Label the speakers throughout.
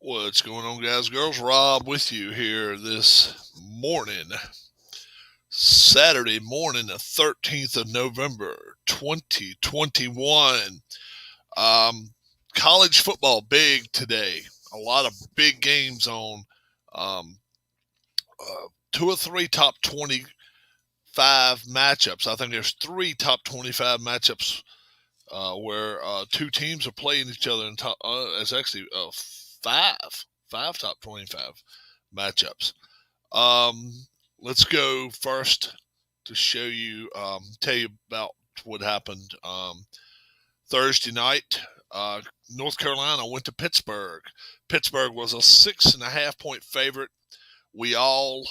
Speaker 1: What's going on, guys, girls? Rob with you here this morning, Saturday morning, the 13th of November, 2021. Um, College football big today. A lot of big games on. Um, Two or three top 25 matchups. I think there's three top 25 matchups where two teams are playing each other in top. It's actually five top 25 matchups. Um, let's go first to show you, tell you about what happened Thursday night. North Carolina went to Pittsburgh. Pittsburgh was a 6.5 point favorite. We all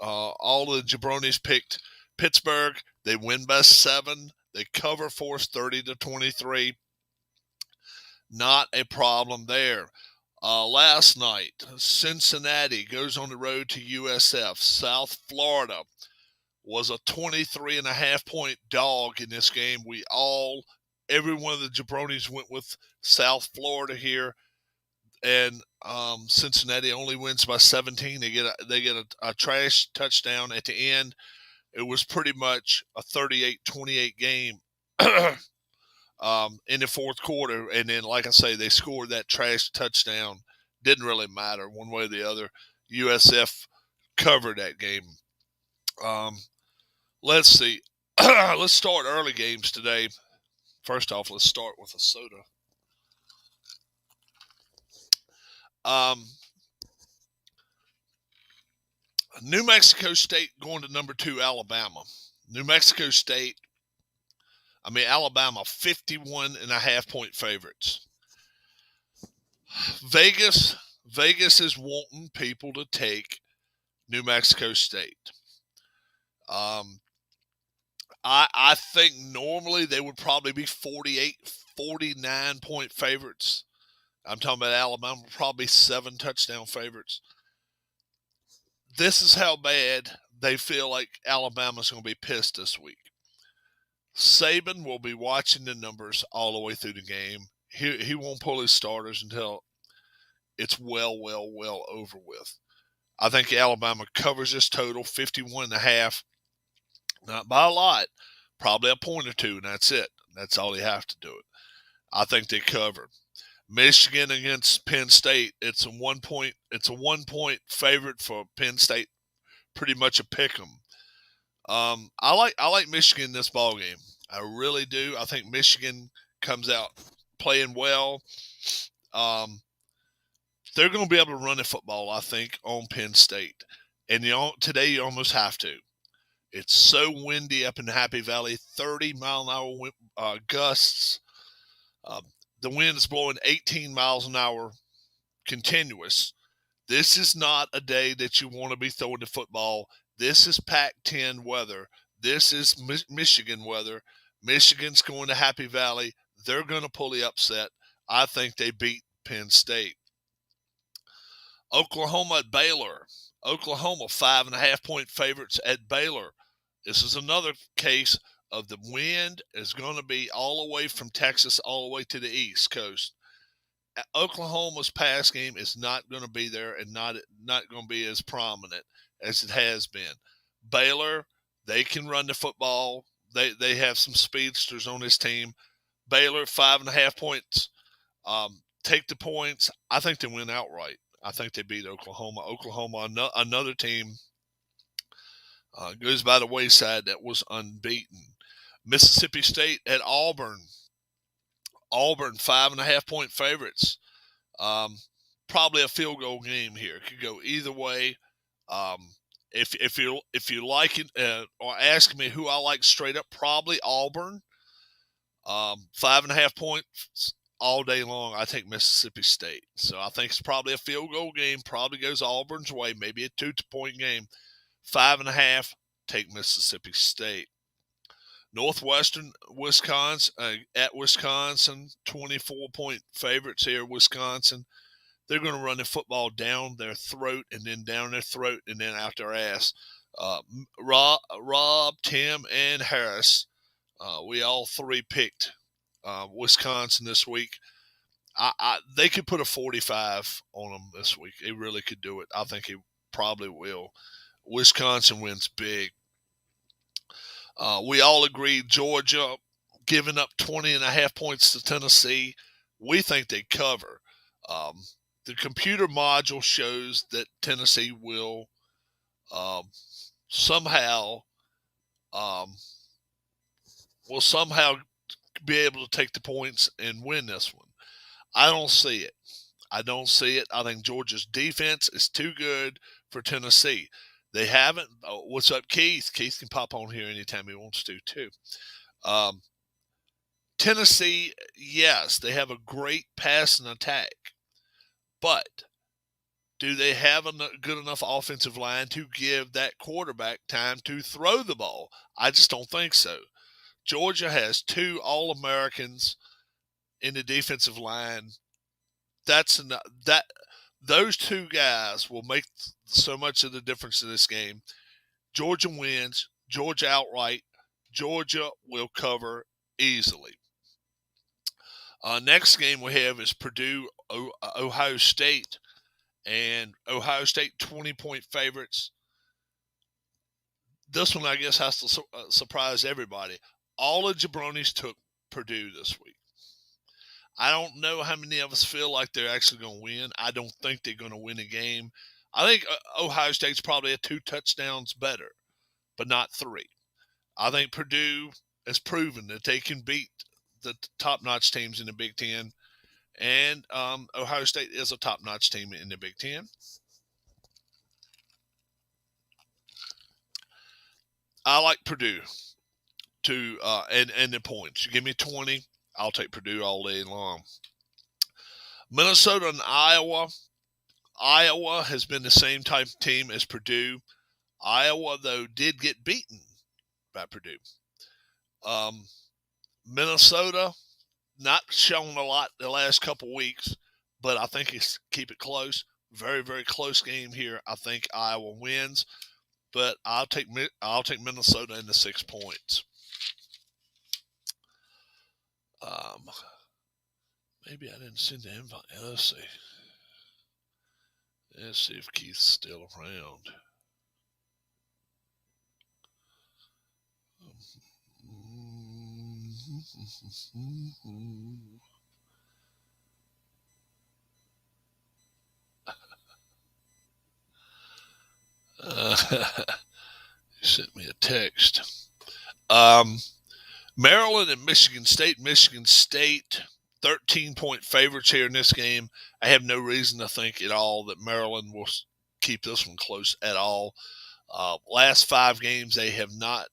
Speaker 1: the jabronis picked Pittsburgh. They win by 7. They cover force 30-23. Not a problem there. Last night, Cincinnati goes on the road to USF. South Florida was a 23.5 point dog in this game. Every one of the jabronis went with South Florida here, and Cincinnati only wins by 17. They get a trash touchdown at the end. It was pretty much a 38-28 game. In the fourth quarter. And then, like I say, they scored that trash touchdown. Didn't really matter one way or the other. USF covered that game. Let's see. Let's start early games today. First off, let's start with a soda. New Mexico State going to number 2 Alabama. Alabama 51.5 point favorites. Vegas is wanting people to take New Mexico State. I think normally they would probably be 49 point favorites. I'm talking about Alabama, probably 7 touchdown favorites. This is how bad they feel like Alabama's going to be pissed this week. Saban will be watching the numbers all the way through the game. He won't pull his starters until it's well over with. I think Alabama covers this total, 51.5. Not by a lot, probably a point or two, and that's it. That's all they have to do it. I think they cover. Michigan against Penn State. It's a 1 point. It's a 1 point favorite for Penn State. Pretty much a pick 'em. I like Michigan in this ball game. I really do. I think Michigan comes out playing well. They're going to be able to run the football, I think, on Penn State. And today you almost have to. It's so windy up in the Happy Valley, 30-mile-an-hour gusts. The wind is blowing 18 miles an hour continuous. This is not a day that you want to be throwing the football. This is Pac-10 weather. This is Michigan weather. Michigan's going to Happy Valley. They're going to pull the upset. I think they beat Penn State. Oklahoma at Baylor. Oklahoma 5.5 point favorites at Baylor. This is another case of the wind is going to be all the way from Texas all the way to the East Coast. Oklahoma's pass game is not going to be there and not going to be as prominent as it has been. Baylor, they can run the football. They have some speedsters on this team. Baylor 5.5 points. Take the points. I think they win outright. I think they beat Oklahoma. Oklahoma, another team, goes by the wayside that was unbeaten. Mississippi State at Auburn. Auburn 5.5 point favorites. Probably a field goal game here. It could go either way. If you like it or ask me who I like straight up, probably Auburn. 5.5 points all day long. I take Mississippi State. So I think it's probably a field goal game. Probably goes Auburn's way. Maybe a 2-point game. 5.5. Take Mississippi State. Northwestern Wisconsin at Wisconsin, 24-point favorites here. Wisconsin, they're going to run the football down their throat and then down their throat and then out their ass. Rob, Tim, and Harris, we all three picked Wisconsin this week. They could put a 45 on them this week. They really could do it. I think he probably will. Wisconsin wins big. We all agree Georgia giving up 20.5 points to Tennessee. We think they cover. Um, the computer module shows that Tennessee will somehow um, be able to take the points and win this one. I don't see it. I think Georgia's defense is too good for Tennessee. They haven't. Oh, what's up, Keith? Keith can pop on here anytime he wants to, too. Um, Tennessee, yes, they have a great passing attack, but do they have a good enough offensive line to give that quarterback time to throw the ball? I just don't think so. Georgia has 2 All-Americans in the defensive line. Those 2 guys will make so much of the difference in this game. Georgia wins. Georgia outright. Georgia will cover easily. Next game we have is Purdue, Ohio State, and Ohio State 20-point favorites. This one, I guess, has to surprise everybody. All the jabronis took Purdue this week. I don't know how many of us feel like they're actually going to win. I don't think they're going to win a game. I think Ohio State's probably 2 touchdowns better, but not 3. I think Purdue has proven that they can beat the top-notch teams in the Big Ten, and Ohio State is a top-notch team in the Big Ten. I like Purdue to and the points. You give me 20, I'll take Purdue all day long. Minnesota and Iowa. Iowa has been the same type of team as Purdue. Iowa, though, did get beaten by Purdue. Minnesota, not shown a lot the last couple weeks, but I think it's keep it close. Very, very close game here. I think Iowa wins, but I'll take Minnesota in the 6 points. Maybe I didn't send the invite. Let's see if Keith's still around. He sent me a text. Maryland and Michigan State. Michigan State, 13-point favorites here in this game. I have no reason to think at all that Maryland will keep this one close at all. Last 5 games, they have not.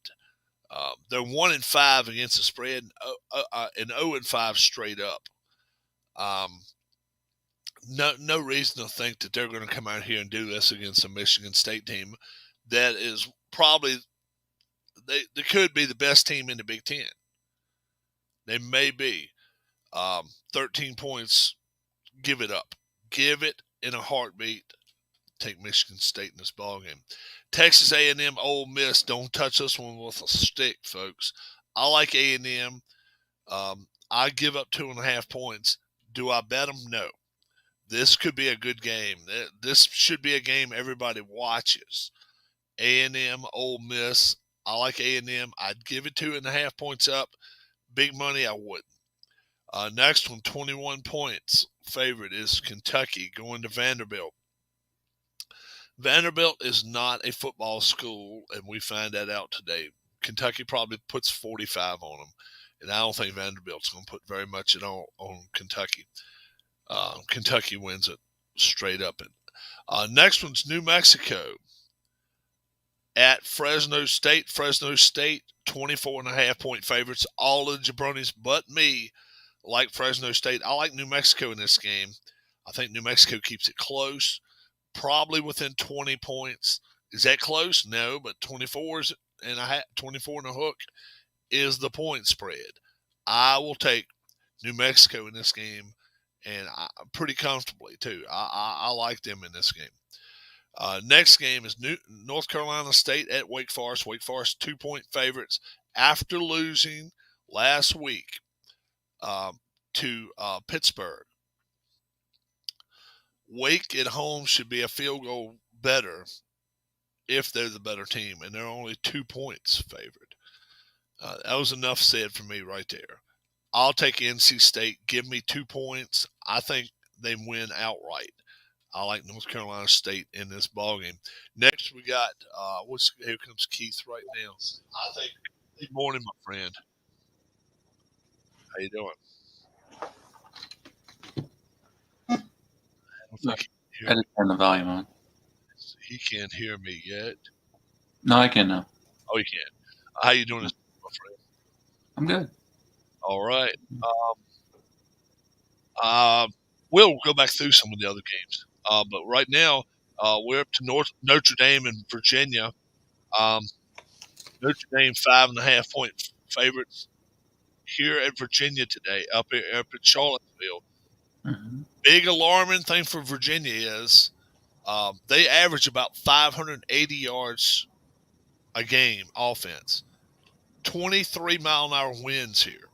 Speaker 1: They're 1-5 against the spread and 0-5 straight up. No reason to think that they're going to come out here and do this against a Michigan State team that is probably they could be the best team in the Big Ten. They may be. 13 points. Give it up. Give it in a heartbeat. Take Michigan State in this ballgame. Texas A&M, Ole Miss. Don't touch this one with a stick, folks. I like A&M. I give up 2.5 points. Do I bet them? No. This could be a good game. This should be a game everybody watches. A&M, Ole Miss. I like A&M. I'd give it 2.5 points up. Big money, I wouldn't. Next one, 21 points. Favorite is Kentucky going to Vanderbilt. Vanderbilt is not a football school, and we find that out today. Kentucky probably puts 45 on them, and I don't think Vanderbilt's going to put very much at all on Kentucky. Kentucky wins it straight up. Next one's New Mexico at Fresno State. Fresno State, 24.5-point favorites. All of the jabronis but me like Fresno State. I like New Mexico in this game. I think New Mexico keeps it close, probably within 20 points. Is that close? No, but 24 and a hook is the point spread. I will take New Mexico in this game, and pretty comfortably too. I like them in this game. Next game is North Carolina State at Wake Forest. Wake Forest 2-point favorites after losing last week to Pittsburgh. Wake at home should be a field goal better if they're the better team, and they're only 2 points favored. That was enough said for me right there. I'll take NC State. Give me 2 points. I think they win outright. I like North Carolina State in this ballgame. Next, we got here comes Keith right now. I think. Good morning, my friend. How you doing? I don't
Speaker 2: No,
Speaker 1: think he
Speaker 2: I
Speaker 1: can hear me.
Speaker 2: didn't turn the volume on.
Speaker 1: He can't hear me yet.
Speaker 2: No, I can now.
Speaker 1: Oh, he can. How you doing, my friend?
Speaker 2: I'm good.
Speaker 1: All right. We'll go back through some of the other games. But right now, we're up to Notre Dame and Virginia. Um, Notre Dame 5.5 point favorites here at Virginia today, up at Charlottesville.
Speaker 2: Hmm.
Speaker 1: Big alarming thing for Virginia is they average about 580 yards a game offense, 23-mile-an-hour winds here.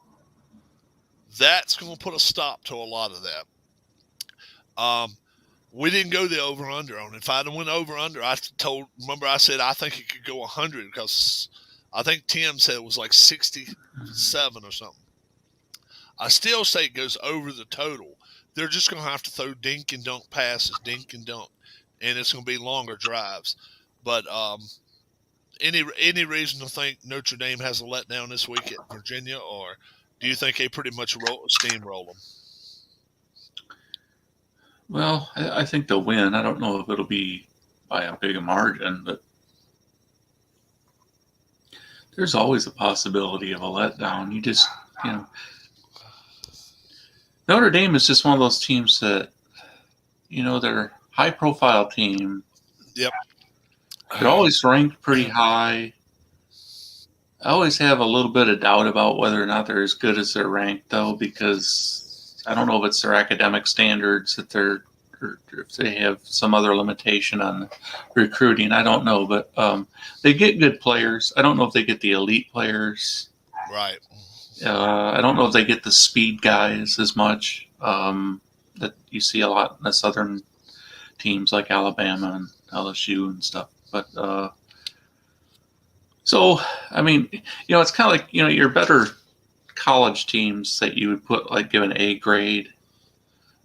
Speaker 1: That's going to put a stop to a lot of that. We didn't go the over under on it. If I'd have went over under, remember I said I think it could go 100 because I think Tim said it was like 67 or something. I still say it goes over the total. They're just going to have to throw dink and dunk passes, dink and dunk, and it's going to be longer drives. But any reason to think Notre Dame has a letdown this week at Virginia, or do you think they pretty much steamroll them?
Speaker 2: Well, I think they'll win. I don't know if it'll be by a big margin, but there's always a possibility of a letdown. You know, Notre Dame is just one of those teams that, they're a high-profile team.
Speaker 1: Yep.
Speaker 2: They're always ranked pretty high. I always have a little bit of doubt about whether or not they're as good as they're ranked, though, because I don't know if it's their academic standards or if they have some other limitation on recruiting. I don't know, but they get good players. I don't know if they get the elite players.
Speaker 1: Right.
Speaker 2: I don't know if they get the speed guys as much that you see a lot in the southern teams like Alabama and LSU and stuff. But so, I mean, it's kind of like, your better college teams that you would put, like, give an A grade.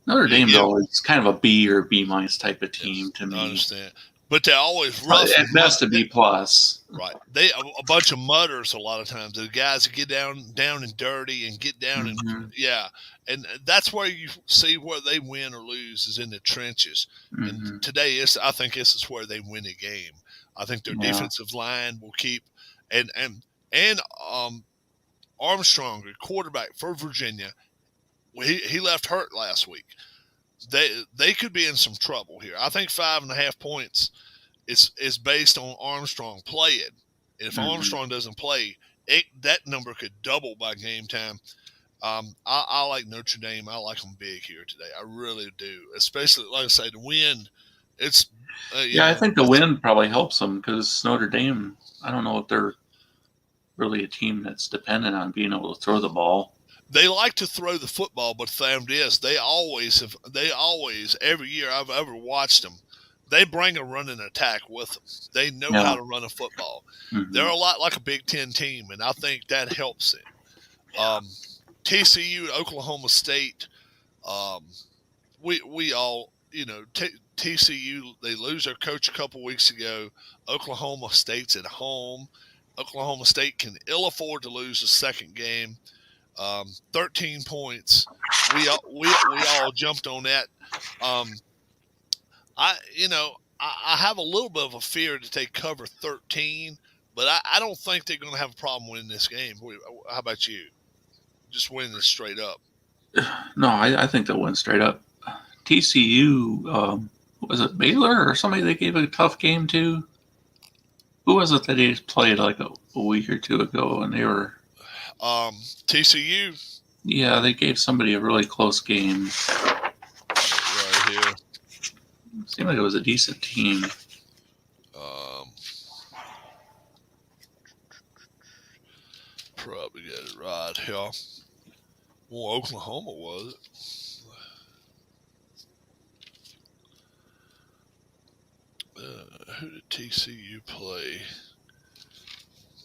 Speaker 2: Notre Dame's always kind of a B or B minus type of team to me.
Speaker 1: I understand. But they're always rough.
Speaker 2: At best, a B plus.
Speaker 1: Right. They a bunch of mudders a lot of times. The guys that get down and dirty and get down and and that's where you see where they win or lose is in the trenches. And today I think this is where they win a game. I think their defensive line will keep and Armstrong, the quarterback for Virginia, he left hurt last week. They could be in some trouble here. I think 5.5 points is based on Armstrong playing. If Armstrong doesn't play, that number could double by game time. I like Notre Dame. I like them big here today. I really do. Especially, like I say, the wind. It's
Speaker 2: I think the wind probably helps them because Notre Dame. I don't know if they're really a team that's dependent on being able to throw the ball.
Speaker 1: They like to throw the football, but the thing is, they always every year I've ever watched them, they bring a running attack with them. They know how to run a football. They're a lot like a Big Ten team, and I think that helps it. TCU, Oklahoma State, we all, TCU, they lose their coach a couple weeks ago. Oklahoma State's at home. Oklahoma State can ill afford to lose the second game. 13 points. We all jumped on that. I have a little bit of a fear to take cover 13, but I don't think they're going to have a problem winning this game. How about you? Just winning this straight up.
Speaker 2: No, I think they'll win straight up. TCU, was it Baylor or somebody they gave a tough game to? Who was it that they played like a week or two ago and they were...
Speaker 1: TCU.
Speaker 2: Yeah, they gave somebody a really close game.
Speaker 1: Right here.
Speaker 2: It seemed like it was a decent team.
Speaker 1: Probably got it right here. Well, Oklahoma was it? Who did TCU play?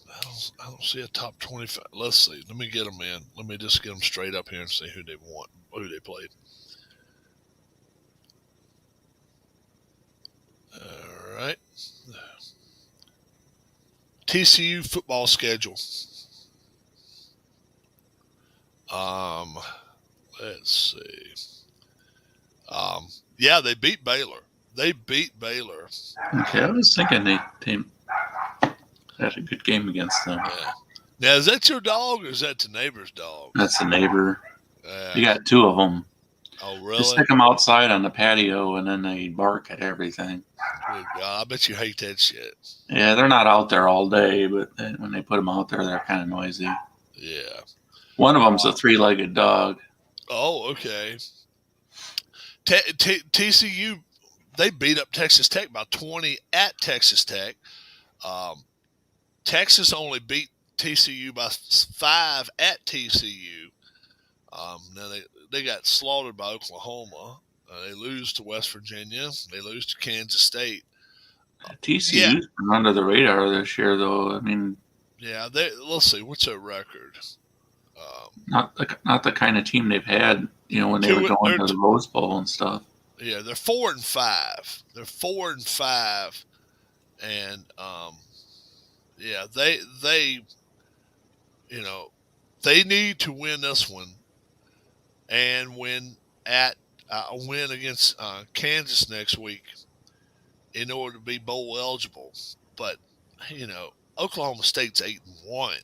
Speaker 1: I don't see a top 25. Let's see. Let me get them in. Let me just get them straight up here and see who they played. All right. TCU football schedule. Let's see. Yeah, they beat Baylor.
Speaker 2: Okay, I was thinking they had a good game against them.
Speaker 1: Yeah. Now, is that your dog or is that the neighbor's dog?
Speaker 2: That's the neighbor. You got two of them.
Speaker 1: Oh, really?
Speaker 2: Just stick them outside on the patio, and then they bark at everything.
Speaker 1: Good God, I bet you hate that shit.
Speaker 2: Yeah, they're not out there all day, but when they put them out there, they're kind of noisy.
Speaker 1: Yeah.
Speaker 2: One of them's a three-legged dog.
Speaker 1: Oh, okay. TCU, they beat up Texas Tech by 20 at Texas Tech. Texas only beat TCU by 5 at TCU. Now they got slaughtered by Oklahoma. They lose to West Virginia. They lose to Kansas State.
Speaker 2: TCU's been under the radar this year, though. I mean,
Speaker 1: yeah. Let's see, what's their record?
Speaker 2: Not the kind of team they've had, when they were going to the Rose Bowl and stuff.
Speaker 1: Yeah, they're 4-5. They're 4-5, and yeah, they they need to win this one and win against Kansas next week in order to be bowl eligible. But Oklahoma State's 8-1.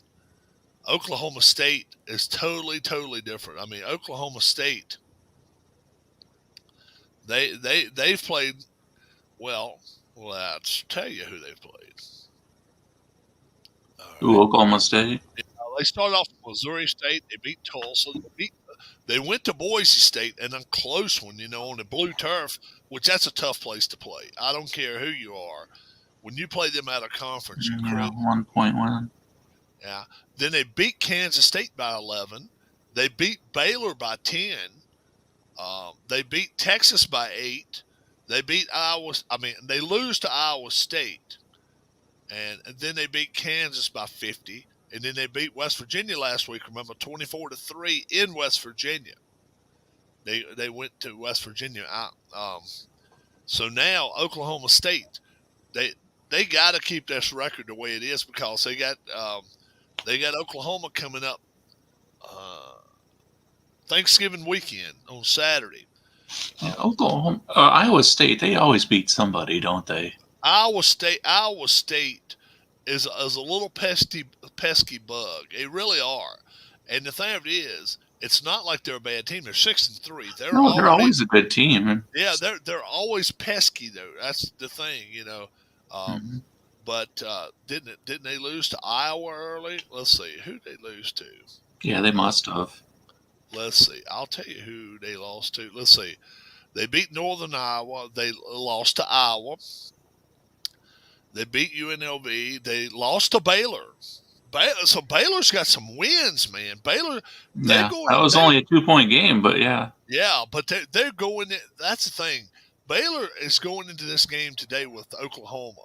Speaker 1: Oklahoma State is totally different. I mean, Oklahoma State, they've played well. Let's tell you who they've played.
Speaker 2: Oklahoma State.
Speaker 1: They started off with Missouri State. They beat Tulsa. They went to Boise State and a close one, on the blue turf, which that's a tough place to play. I don't care who you are. When you play them out of conference, you're crazy.
Speaker 2: 1.1.
Speaker 1: Yeah. Then they beat Kansas State by 11. They beat Baylor by 10. They beat Texas by 8. They beat they lose to Iowa State. And then they beat Kansas by 50. And then they beat West Virginia last week, remember, 24-3 in West Virginia. They went to West Virginia. So now Oklahoma State, they got to keep this record the way it is because they got Oklahoma coming up Thanksgiving weekend on Saturday.
Speaker 2: Yeah, Oklahoma, Iowa State, they always beat somebody, don't they?
Speaker 1: Iowa State is a little pesky bug. They really are. And the thing of it is, it's not like they're a bad team. They're 6-3.
Speaker 2: They're always a good team.
Speaker 1: Yeah, they're always pesky though. That's the thing, But didn't they lose to Iowa early? Let's see, who did they lose to?
Speaker 2: Yeah, they must have.
Speaker 1: Let's see. I'll tell you who they lost to. Let's see. They beat Northern Iowa. They lost to Iowa. They beat UNLV. They lost to Baylor. So Baylor's got some wins, man. Baylor.
Speaker 2: Yeah, that was only a 2-point game, but yeah.
Speaker 1: Yeah, but they're going. That's the thing. Baylor is going into this game today with Oklahoma.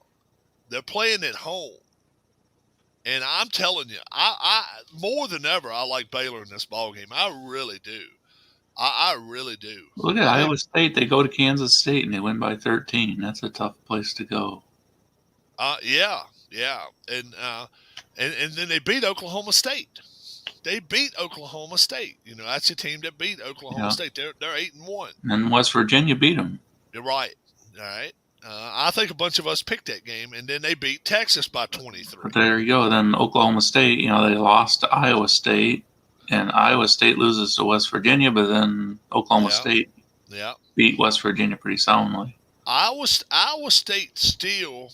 Speaker 1: They're playing at home, and I'm telling you, I more than ever, I like Baylor in this ball game. I really do. I really do.
Speaker 2: Look at Iowa State. They go to Kansas State and they win by 13. That's a tough place to go.
Speaker 1: Yeah, and then they beat Oklahoma State. They beat Oklahoma State. That's the team that beat Oklahoma State. They're 8-1.
Speaker 2: And West Virginia beat them.
Speaker 1: You're right. All right. I think a bunch of us picked that game, and then they beat Texas by 23.
Speaker 2: But there you go. Then Oklahoma State, they lost to Iowa State, and Iowa State loses to West Virginia, but then Oklahoma State beat West Virginia pretty soundly.
Speaker 1: Iowa State still,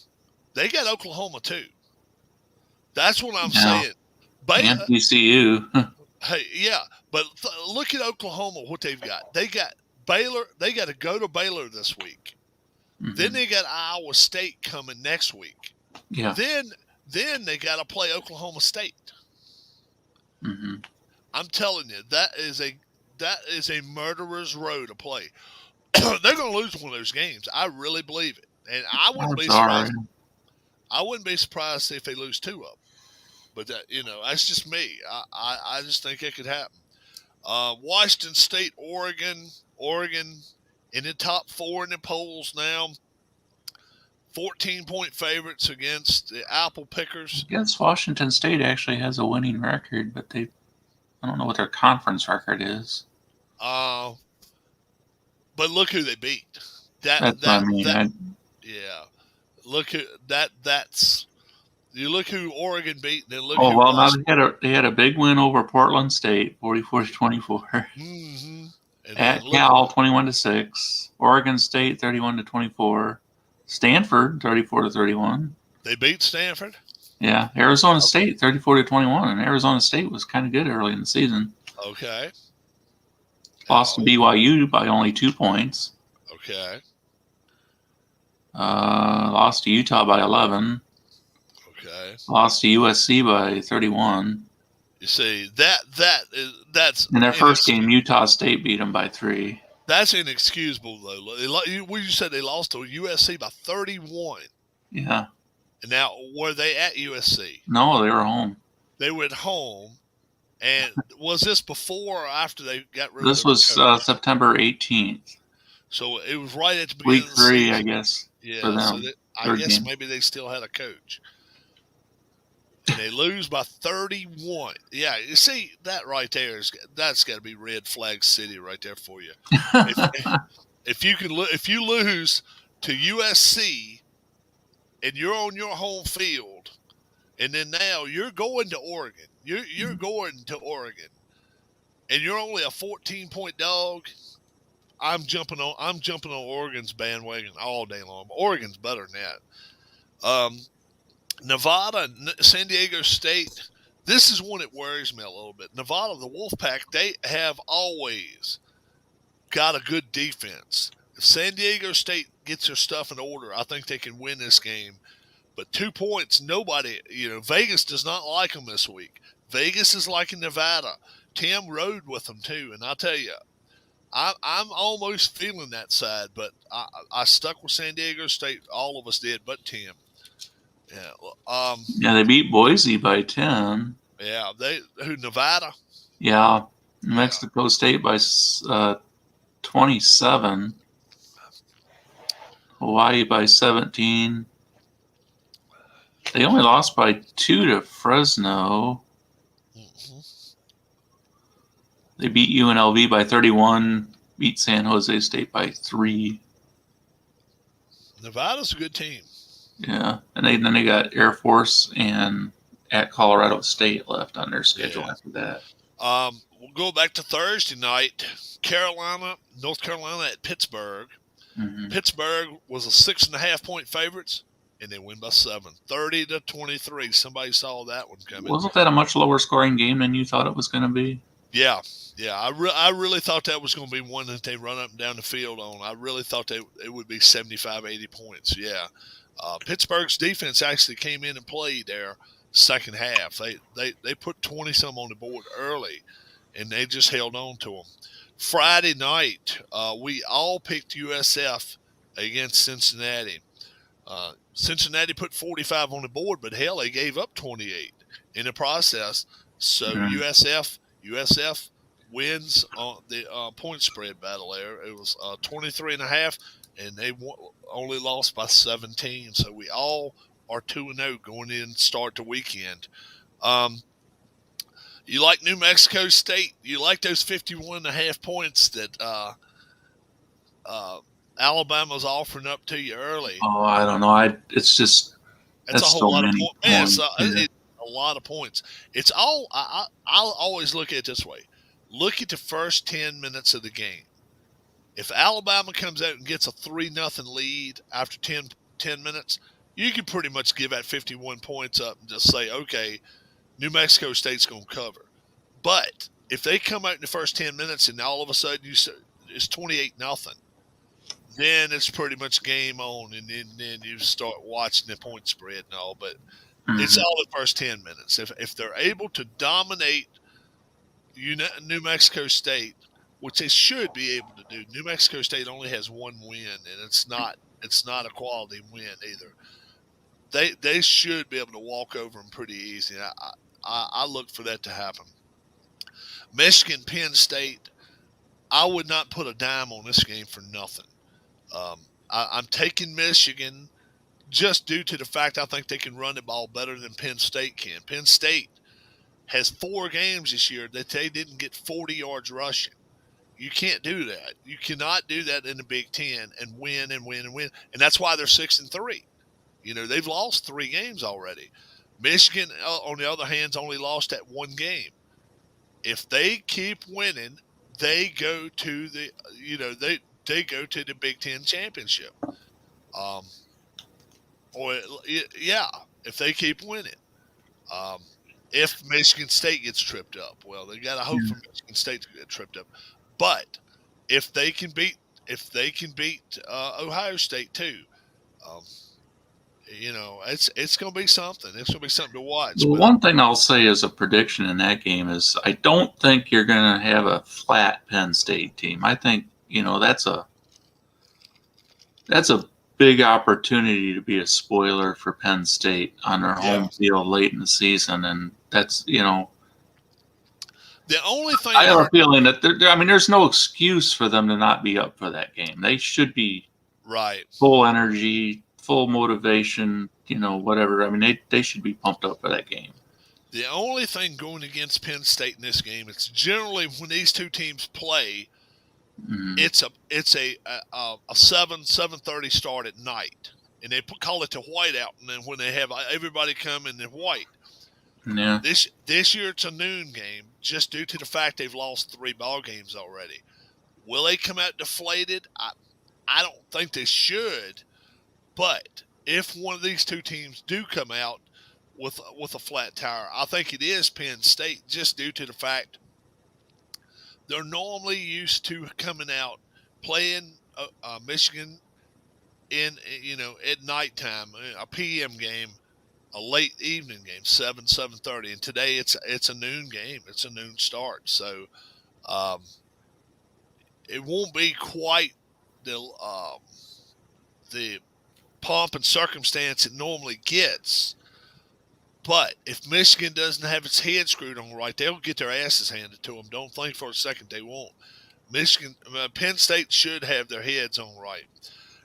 Speaker 1: they got Oklahoma too. That's what I'm saying.
Speaker 2: And TCU.
Speaker 1: Hey, yeah, but look at Oklahoma, what they've got. They got Baylor. They got to go to Baylor this week. Mm-hmm. Then they got Iowa State coming next week.
Speaker 2: Yeah.
Speaker 1: Then they got to play Oklahoma State.
Speaker 2: Mm-hmm.
Speaker 1: I'm telling you, that is a murderer's row to play. They're going to lose one of those games. I really believe it. And I wouldn't
Speaker 2: I'm
Speaker 1: be
Speaker 2: sorry.
Speaker 1: surprised. I wouldn't be surprised if they lose two of them. But that's just me. I just think it could happen. Washington State, Oregon in the top four in the polls now. 14-point favorites against the Apple Pickers.
Speaker 2: I guess Washington State actually has a winning record, but I don't know what their conference record is.
Speaker 1: But look who they beat.
Speaker 2: That's what I mean.
Speaker 1: Yeah. Look who that's. You look who Oregon beat, and then look
Speaker 2: Oh
Speaker 1: who
Speaker 2: well, now
Speaker 1: Washington.
Speaker 2: they had a big win over Portland State, 44-24.
Speaker 1: Mm-hmm. And then
Speaker 2: At
Speaker 1: look,
Speaker 2: Cal, 21-6. Oregon State, 31-24. Stanford, 34-31.
Speaker 1: they beat Stanford.
Speaker 2: Yeah, Arizona State, 34-21, and Arizona State was kind of good early in the season.
Speaker 1: Okay.
Speaker 2: Lost to BYU by only 2 points.
Speaker 1: Okay.
Speaker 2: Lost to Utah by 11.
Speaker 1: Okay.
Speaker 2: Lost to USC by 31.
Speaker 1: You see that's
Speaker 2: In their first game, Utah State beat them by 3.
Speaker 1: That's inexcusable though. You said they lost to USC by 31.
Speaker 2: Yeah.
Speaker 1: And now were they at USC?
Speaker 2: No, they were home.
Speaker 1: They were at home. And was this before or after they got rid
Speaker 2: This
Speaker 1: of their
Speaker 2: was
Speaker 1: coach?
Speaker 2: September 18th.
Speaker 1: So it was right at the beginning
Speaker 2: Week
Speaker 1: of the
Speaker 2: 3,
Speaker 1: season.
Speaker 2: I guess.
Speaker 1: Yeah,
Speaker 2: for them.
Speaker 1: so I guess
Speaker 2: game.
Speaker 1: maybe they still had a coach. And they lose by 31. Yeah, you see that right there that's got to be red flag city right there for you. If you lose to USC and you're on your home field, and then now you're going to Oregon, you're going to Oregon, and you're only a 14-point dog. I'm jumping on Oregon's bandwagon all day long. Oregon's better than that. Nevada, San Diego State. This is one that worries me a little bit. Nevada, the Wolfpack, they have always got a good defense. If San Diego State gets their stuff in order, I think they can win this game. But 2 points, Vegas does not like them this week. Vegas is liking Nevada. Tim rode with them too, and I'll tell you, I'm almost feeling that side, but I stuck with San Diego State. All of us did, but Tim. Yeah.
Speaker 2: Yeah, they beat Boise by 10.
Speaker 1: Yeah. Nevada?
Speaker 2: Yeah. Mexico State by 27. Hawaii by 17. They only lost by 2 to Fresno.
Speaker 1: Mm-hmm.
Speaker 2: They beat UNLV by 31. Beat San Jose State by 3.
Speaker 1: Nevada's a good team.
Speaker 2: Yeah, and then they got Air Force and at Colorado State left on their schedule after that.
Speaker 1: We'll go back to Thursday night. North Carolina at Pittsburgh.
Speaker 2: Mm-hmm.
Speaker 1: Pittsburgh was a 6.5-point favorites, and they win by 7, 30-23. Somebody saw that one coming.
Speaker 2: Wasn't that a much lower scoring game than you thought it was going to be?
Speaker 1: Yeah. I really thought that was going to be one that they run up and down the field on. I really thought it would be 75, 80 points. Yeah. Pittsburgh's defense actually came in and played their second half. They put 20-some on the board early, and they just held on to them. Friday night, we all picked USF against Cincinnati. Cincinnati put 45 on the board, but hell, they gave up 28 in the process. So USF wins on the point spread battle there. It was 23.5, and they only lost by 17. So we all are 2-0 going in start the weekend. You like New Mexico State? You like those 51.5 points that Alabama's offering up to you early?
Speaker 2: Oh, I don't know. It's just
Speaker 1: that's a whole lot of points. It's a lot of points. It's all. I'll always look at it this way. Look at the first 10 minutes of the game. If Alabama comes out and gets a 3-0 lead after 10 minutes, you can pretty much give that 51 points up and just say, okay, New Mexico State's going to cover. But if they come out in the first 10 minutes and all of a sudden it's 28-0, then it's pretty much game on, and then you start watching the point spread and all. But it's all the first 10 minutes. If they're able to dominate New Mexico State, which they should be able to do. New Mexico State only has one win, and it's not It's not a quality win either. They should be able to walk over them pretty easy. I look for that to happen. Michigan, Penn State. I would not put a dime on this game for nothing. I'm taking Michigan just due to the fact I think they can run the ball better than Penn State can. Penn State has 4 games this year that they didn't get 40 yards rushing. You can't do that. You cannot do that in the Big Ten and win and win and win. And that's why they're 6-3. They've lost 3 games already. Michigan, on the other hand, only lost that 1 game. If they keep winning, they go to the they go to the Big Ten championship. If they keep winning. If Michigan State gets tripped up, well, they got to hope for Michigan State to get tripped up. But if they can beat Ohio State too, it's going to be something. It's going to be something to watch.
Speaker 2: The one thing I'll say as a prediction in that game is I don't think you're going to have a flat Penn State team. I think that's a big opportunity to be a spoiler for Penn State on their home field late in the season, and that's
Speaker 1: the only thing
Speaker 2: I have a feeling that there's no excuse for them to not be up for that game. They should be
Speaker 1: right,
Speaker 2: full energy, full motivation, whatever. I mean, they should be pumped up for that game.
Speaker 1: The only thing going against Penn State in this game, it's generally when these two teams play, it's a 7:30 start at night, and they call it the whiteout. And then when they have everybody come in white, this year it's a noon game, just due to the fact they've lost 3 ball games already. Will they come out deflated? I don't think they should, but if one of these two teams do come out with a flat tire, I think it is Penn State, just due to the fact they're normally used to coming out playing Michigan at nighttime, a PM game, a late evening game, 7:30, and today it's a noon game. It's a noon start, so it won't be quite the pomp and circumstance it normally gets. But if Michigan doesn't have its head screwed on right, they'll get their asses handed to them. Don't think for a second they won't. Penn State should have their heads on right.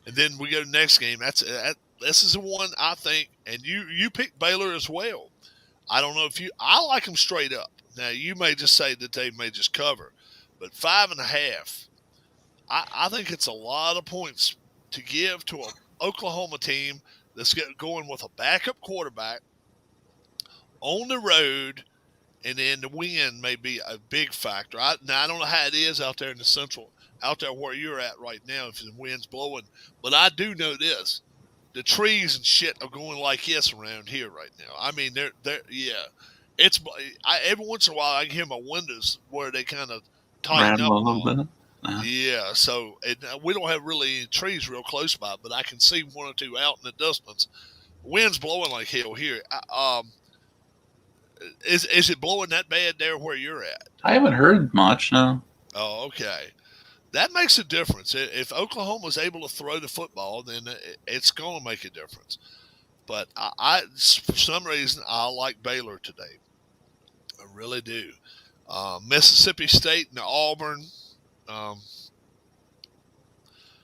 Speaker 1: And then we go to the next game. This is the one I think, and you picked Baylor as well. I don't know I like them straight up. Now, you may just say that they may just cover, but 5.5, I think it's a lot of points to give to an Oklahoma team that's going with a backup quarterback on the road, and then the wind may be a big factor. I don't know how it is out there in the central, out there where you're at right now, if the wind's blowing, but I do know this: the trees and shit are going like this around here right now. I mean, they're it's every once in a while I can hear my windows where they kind of tighten up
Speaker 2: a little bit.
Speaker 1: Yeah, so we don't have really any trees real close by, but I can see 1 or 2 out in the distance. Wind's blowing like hell here. Is it blowing that bad there where you're at?
Speaker 2: I haven't heard much, no.
Speaker 1: Oh, okay. That makes a difference. If Oklahoma's able to throw the football, then it's going to make a difference. But for some reason, I like Baylor today. I really do. Mississippi State and Auburn. As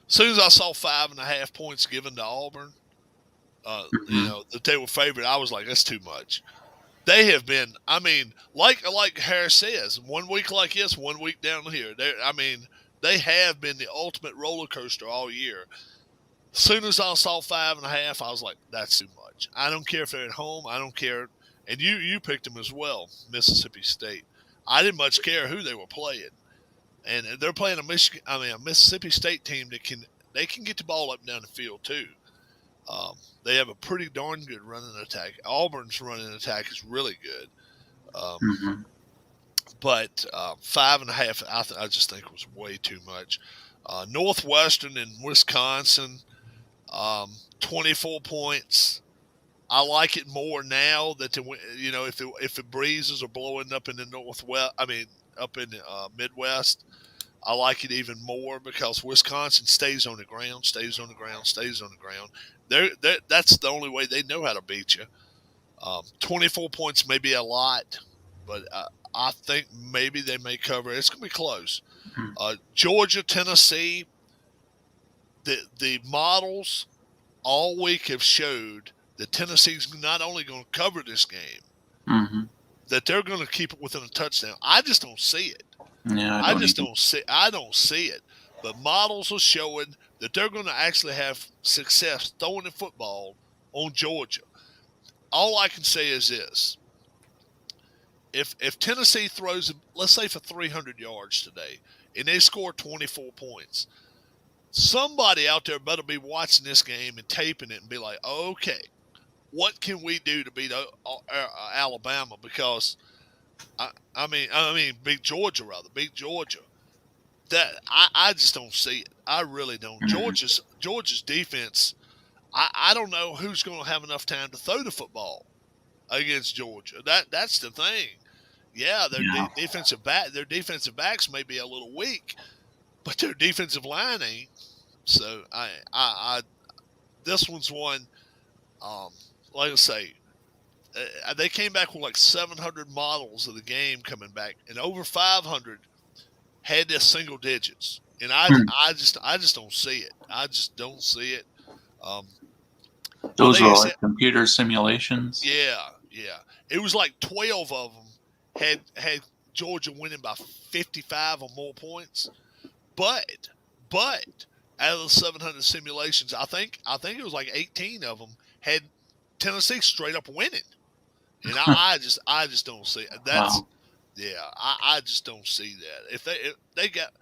Speaker 1: soon as I saw 5.5 points given to Auburn, that they were favored, I was like, that's too much. They have been, like Harris says, 1 week like this, 1 week down here. They have been the ultimate roller coaster all year. As soon as I saw 5.5, I was like, that's too much. I don't care if they're at home. I don't care. And you picked them as well, Mississippi State. I didn't much care who they were playing. And they're playing a Mississippi State team that can get the ball up and down the field too. They have a pretty darn good running attack. Auburn's running attack is really good. But 5.5, I just think was way too much. Northwestern and Wisconsin, 24 points. I like it more now that if the breezes are blowing up in the Northwest, up in the Midwest. I like it even more because Wisconsin stays on the ground, stays on the ground, stays on the ground. That's the only way they know how to beat you. 24 points may be a lot, but I think maybe they may cover. It's going to be close. Georgia, Tennessee, the models all week have showed that Tennessee's not only going to cover this game, that they're going to keep it within a touchdown. I just don't see it.
Speaker 2: Yeah,
Speaker 1: I don't see it. But models are showing that they're going to actually have success throwing the football on Georgia. All I can say is this. If Tennessee throws, let's say, for 300 yards today, and they score 24 points, somebody out there better be watching this game and taping it and be like, okay, what can we do to beat Alabama? Because I mean, beat Georgia rather, beat Georgia. That I just don't see it. I really don't. Georgia's defense. I don't know who's going to have enough time to throw the football against Georgia. That's the thing. Yeah, their defensive backs may be a little weak, but their defensive line ain't. So I this one's one. Like I say, they came back with like 700 models of the game coming back, and over 500 had this single digits. And I just don't see it. I just don't see it.
Speaker 2: Those are like computer simulations.
Speaker 1: Yeah. It was like 12 of them had Georgia winning by 55 or more points. But out of the 700 simulations, I think it was like 18 of them had Tennessee straight up winning. And I just don't see it. That's I just don't see that. If they got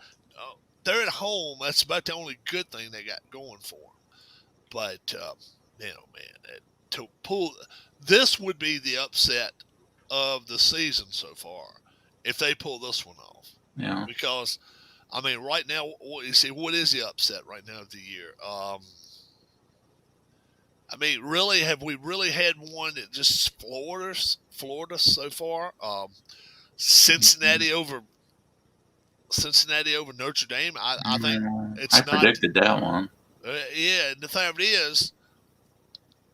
Speaker 1: they're at home, that's about the only good thing they got going for them. But to pull this would be the upset of the season so far if they pull this one off.
Speaker 2: Yeah.
Speaker 1: Because I mean, right now, you see, what is the upset right now of the year? I mean, really, have we really had one that just floored us so far? Cincinnati over Notre Dame. I think
Speaker 2: I predicted that one.
Speaker 1: Yeah, and the thing of it is,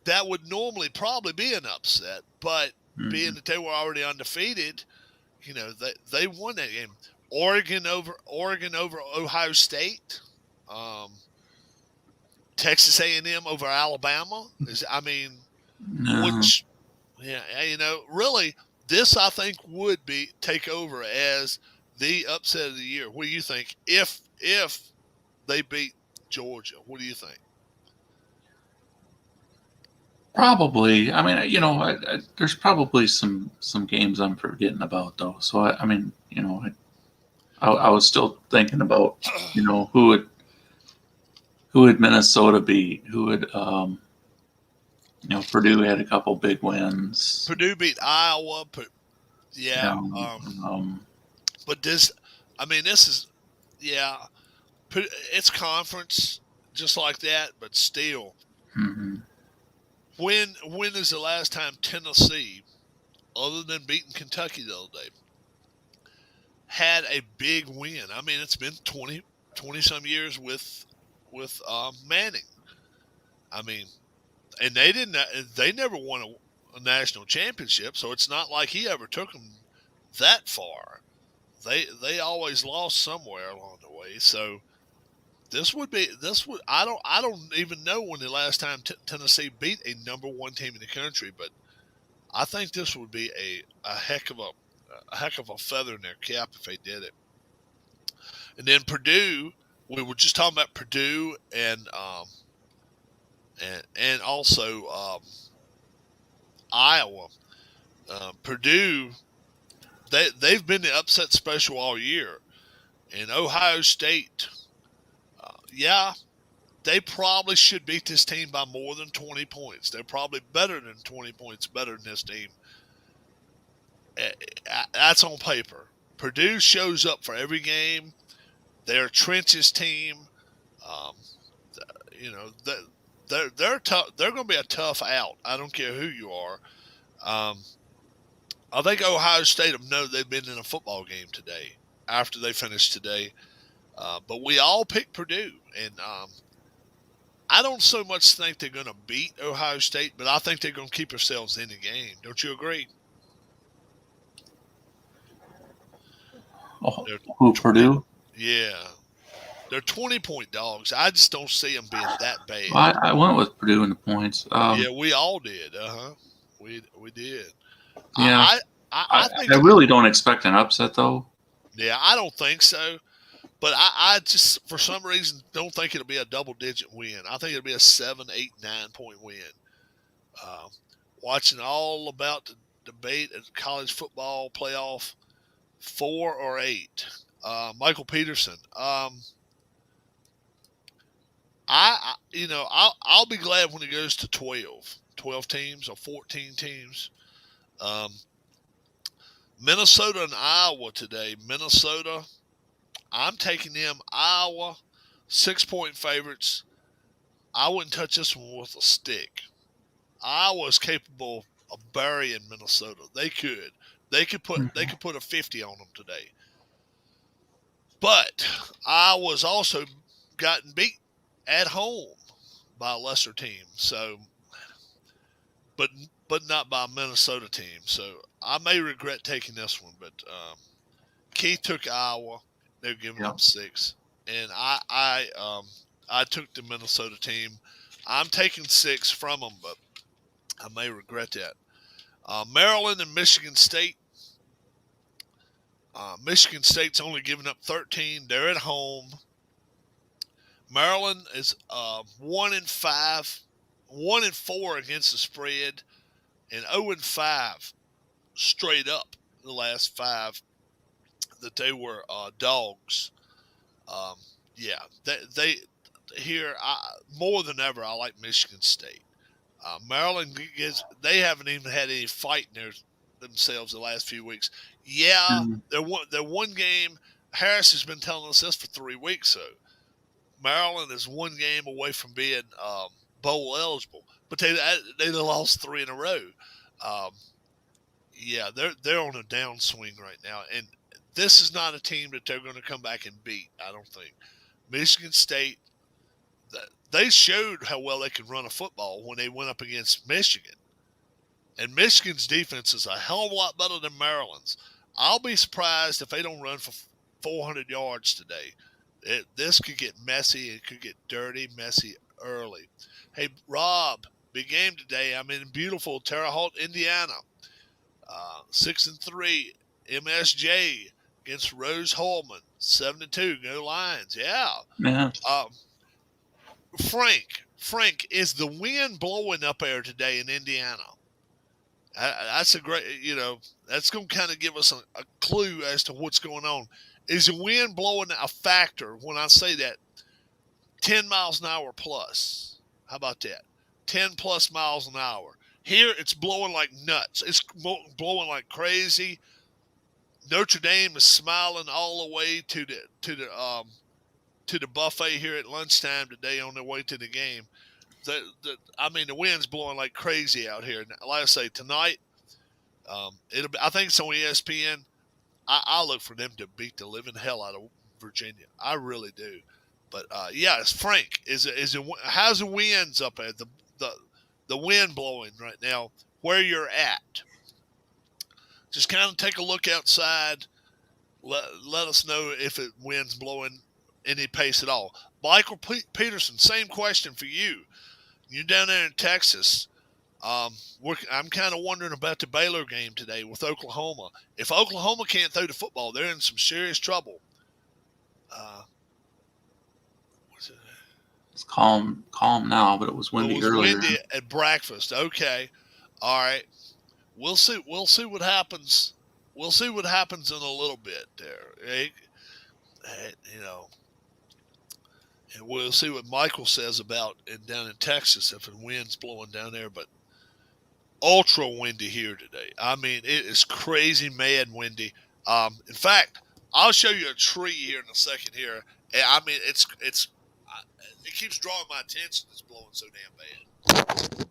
Speaker 1: that would normally probably be an upset, but being that they were already undefeated, they won that game. Oregon over Ohio State. Texas A&M over Alabama really, this I think would take over as the upset of the year. What do you think if they beat Georgia? What do you think?
Speaker 2: Probably. I mean, there's probably some games I'm forgetting about though. So I was still thinking about who would Minnesota beat? Who would Purdue had a couple big wins.
Speaker 1: Purdue beat Iowa. But this is it's conference just like that, but still.
Speaker 2: Mm-hmm.
Speaker 1: When is the last time Tennessee, other than beating Kentucky the other day, had a big win? I mean, it's been 20 some years with Manning. I mean, and they never won a national championship, so it's not like he ever took them that far. They always lost somewhere along the way. So I don't even know when the last time Tennessee beat a number one team in the country, but I think this would be a heck of a feather in their cap if they did it. And then Purdue, we were just talking about Purdue and also Iowa. Purdue, they've been the upset special all year, and Ohio State. They probably should beat this team by more than 20 points. They're probably better than 20 points better than this team. That's on paper. Purdue shows up for every game. They're a trenches team. They're tough. They're going to be a tough out. I don't care who you are. I think Ohio State will know they've been in a football game today after they finish today. But we all picked Purdue, and I don't so much think they're going to beat Ohio State, but I think they're going to keep themselves in the game. Don't you agree?
Speaker 2: Oh,
Speaker 1: They're
Speaker 2: who,
Speaker 1: 20,
Speaker 2: Purdue?
Speaker 1: yeah, they're 20-point dogs. I just don't see them being that bad.
Speaker 2: I went with Purdue in the points.
Speaker 1: Yeah, we all did. We did.
Speaker 2: Yeah,
Speaker 1: I think.
Speaker 2: I really don't expect an upset though.
Speaker 1: Yeah, I don't think so. But I just, for some reason, don't think it'll be a double-digit win. I think it'll be a 7, 8, 9-point win. Uh, Watching all about the debate at college football playoff, 4 or 8. Michael Peterson. I'll be glad when it goes to 12 teams or 14 teams. Minnesota and Iowa today. Minnesota, I'm taking them. Iowa, 6-point favorites. I wouldn't touch this one with a stick. Iowa is capable of burying Minnesota. They could. They could put a 50 on them today. But Iowa's also gotten beat at home by a lesser team. So, but not by a Minnesota team. So I may regret taking this one. But Keith took Iowa. They're giving them 6, and I took the Minnesota team. I'm taking 6 from them, but I may regret that. Maryland and Michigan State. Michigan State's only giving up 13. They're at home. Maryland is 1-5, 1-4 against the spread, and 0-5 straight up the last 5 that they were dogs. Yeah, they here more than ever. I like Michigan State. Maryland they haven't even had any fight in themselves the last few weeks. Yeah, they're one game. Harris has been telling us this for 3 weeks. So Maryland is one game away from being bowl eligible, but they lost 3 in a row. Yeah, they're on a downswing right now, and this is not a team that they're going to come back and beat. I don't think. Michigan State, they showed how well they could run a football when they went up against Michigan. And Michigan's defense is a hell of a lot better than Maryland's. I'll be surprised if they don't run for 400 yards today. This could get messy. It could get dirty, messy early. Hey, Rob, big game today. I'm in beautiful Terre Haute, Indiana. 6-3, MSJ against Rose Holman. 7-2, go Lions. Yeah. Frank, is the wind blowing up there today in Indiana? That's a great, that's going to kind of give us a clue as to what's going on. Is the wind blowing a factor when I say that? 10 miles an hour plus. How about that? 10 plus miles an hour. Here it's blowing like nuts. It's blowing like crazy. Notre Dame is smiling all the way to the buffet here at lunchtime today on their way to the game. The wind's blowing like crazy out here. Like I say, tonight, I think it's on ESPN. I look for them to beat the living hell out of Virginia. I really do. But it's Frank. How's the winds up there? The wind blowing right now where you're at. Just kind of take a look outside. Let us know if it wind's blowing any pace at all. Michael Peterson, same question for you. You're down there in Texas. I'm kind of wondering about the Baylor game today with Oklahoma. If Oklahoma can't throw the football, they're in some serious trouble.
Speaker 2: It's calm now, but it was windy earlier.
Speaker 1: Windy at breakfast. Okay, all right. We'll see what happens. We'll see what happens in a little bit there. And we'll see what Michael says about down in Texas if the wind's blowing down there. But ultra windy here today. I mean, it is crazy, mad windy. In fact, I'll show you a tree here in a second here. I mean, it keeps drawing my attention. It's blowing so damn bad.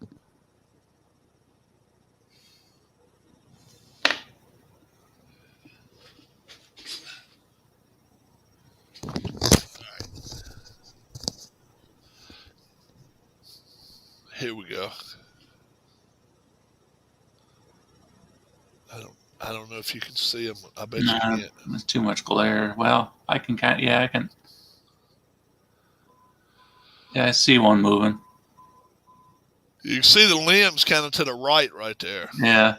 Speaker 1: Here we go. I don't know if you can see them. I bet you
Speaker 2: Nah,
Speaker 1: can't.
Speaker 2: there's too much glare. Well, I can kind. Yeah, I can. Yeah, I see one moving.
Speaker 1: You can see the limbs kind of to the right there.
Speaker 2: Yeah.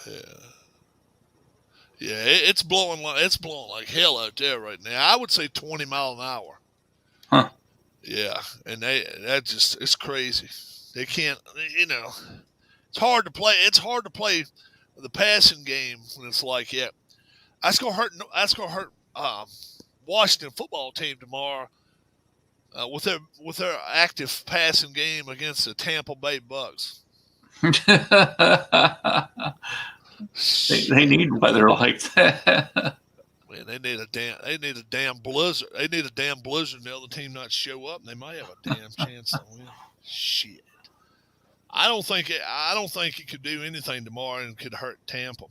Speaker 1: Yeah. Yeah, it's blowing like hell out there right now. I would say 20 mile an hour.
Speaker 2: Huh.
Speaker 1: Yeah, and it's crazy. They can't, it's hard to play. It's hard to play the passing game when it's like, yeah, that's gonna hurt. That's gonna hurt Washington football team tomorrow with their active passing game against the Tampa Bay Bucks.
Speaker 2: They need weather like that.
Speaker 1: Man, they need a damn blizzard. They need a damn blizzard, and the other team not show up, and they might have a damn chance to win. Shit. I don't think it could do anything tomorrow and could hurt Tampa.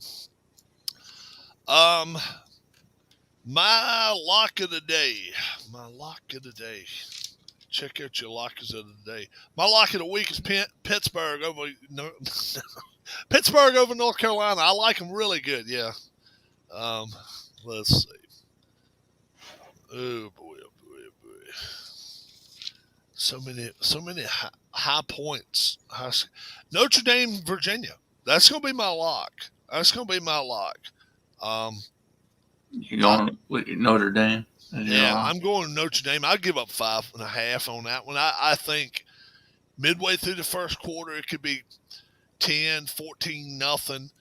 Speaker 1: My lock of the day. Check out your lockers of the day. My lock of the week is Pittsburgh over Pittsburgh over North Carolina. I like them really good. Yeah. Let's see. Oh boy. So many high points. Notre Dame, Virginia. That's gonna be my lock.
Speaker 2: You going with Notre Dame?
Speaker 1: Yeah, I'm going Notre Dame. I'd give up 5.5 on that one. I think midway through the first quarter, it could be 10, 14, nothing.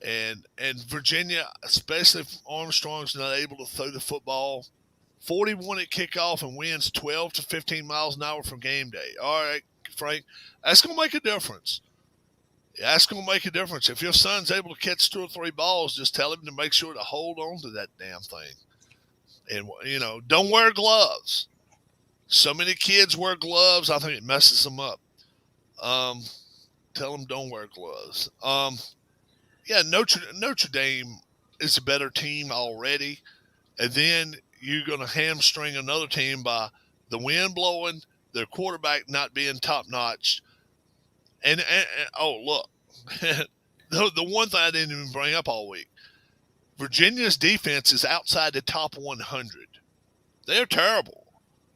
Speaker 1: And Virginia, especially if Armstrong's not able to throw the football, 41 at kickoff and wins 12 to 15 miles an hour from game day. All right, Frank, that's going to make a difference. That's going to make a difference. If your son's able to catch 2 or 3 balls, just tell him to make sure to hold on to that damn thing. And, don't wear gloves. So many kids wear gloves, I think it messes them up. Tell them don't wear gloves. Yeah, Notre Dame is a better team already. And then you're going to hamstring another team by the wind blowing, their quarterback not being top-notch. And oh, look, the one thing I didn't even bring up all week, Virginia's defense is outside the top 100. They're terrible.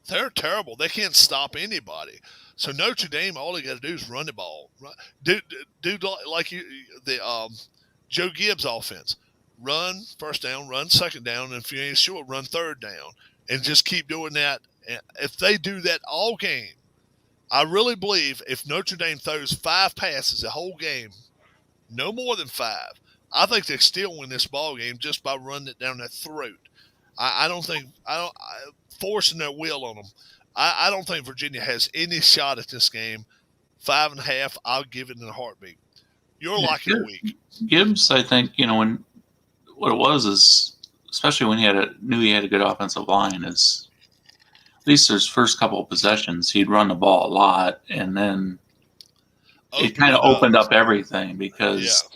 Speaker 1: They can't stop anybody. So Notre Dame, all they got to do is run the ball. Do like the Joe Gibbs offense. Run first down, run second down, and if you ain't sure, run third down. And just keep doing that. And if they do that all game, I really believe if Notre Dame throws 5 passes the whole game, no more than 5, I think they still win this ball game just by running it down their throat. I don't forcing their will on them. I don't think Virginia has any shot at this game. 5.5, I'll give it in a heartbeat. Your lock of the week.
Speaker 2: Gibbs, I think, when what it was is, especially when knew he had a good offensive line, is at least his first couple of possessions, he'd run the ball a lot, and then it kind of opened up everything because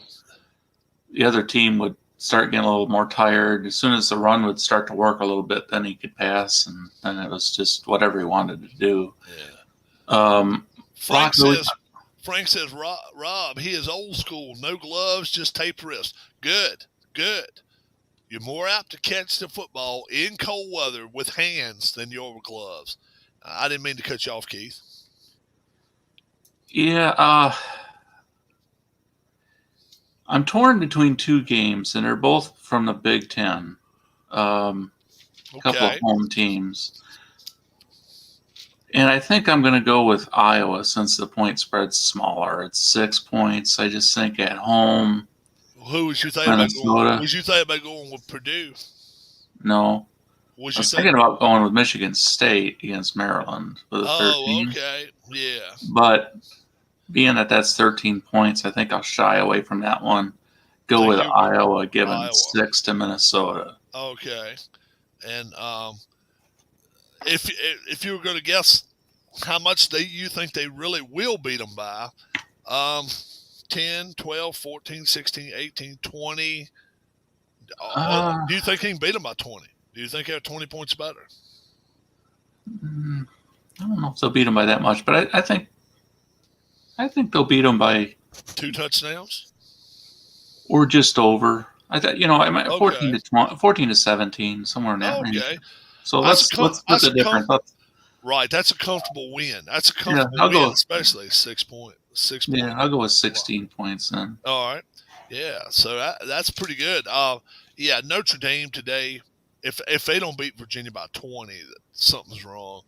Speaker 2: the other team would start getting a little more tired. As soon as the run would start to work a little bit, then he could pass, and then it was just whatever he wanted to do.
Speaker 1: Yeah. Frank says, Rob, he is old school. No gloves, just taped wrist. Good. You're more apt to catch the football in cold weather with hands than your gloves. I didn't mean to cut you off, Keith.
Speaker 2: Yeah, I'm torn between 2 games, and they're both from the Big Ten. A couple of home teams. And I think I'm going to go with Iowa since the point spread's smaller. It's 6 points. I just think at home.
Speaker 1: Who was you thinking about going? Was you thinking about going with Purdue?
Speaker 2: No. I was thinking about going with Michigan State against Maryland with a 13.
Speaker 1: Oh, okay. Yeah.
Speaker 2: But being that that's 13 points, I think I'll shy away from that one. Go with Iowa, giving 6 to Minnesota.
Speaker 1: Okay. And if you were going to guess how much you think they really will beat them by, 10, 12, 14, 16, 18, 20. Do you think he can beat them by 20? Do you think they're 20 points better?
Speaker 2: I don't know if they'll beat them by that much, but I think they'll beat them by
Speaker 1: 2 touchdowns.
Speaker 2: or just over. I thought I might
Speaker 1: Okay.
Speaker 2: 14 to 17, somewhere in that range.
Speaker 1: Okay.
Speaker 2: So let's split the difference.
Speaker 1: Right, that's a comfortable win. That's a
Speaker 2: Yeah,
Speaker 1: comfortable
Speaker 2: I'll
Speaker 1: win,
Speaker 2: go.
Speaker 1: especially 6 point. 6 point.
Speaker 2: Yeah, I'll go with 16 points then.
Speaker 1: All right. Yeah, so that's pretty good. Yeah, Notre Dame today. If they don't beat Virginia by 20, something's wrong.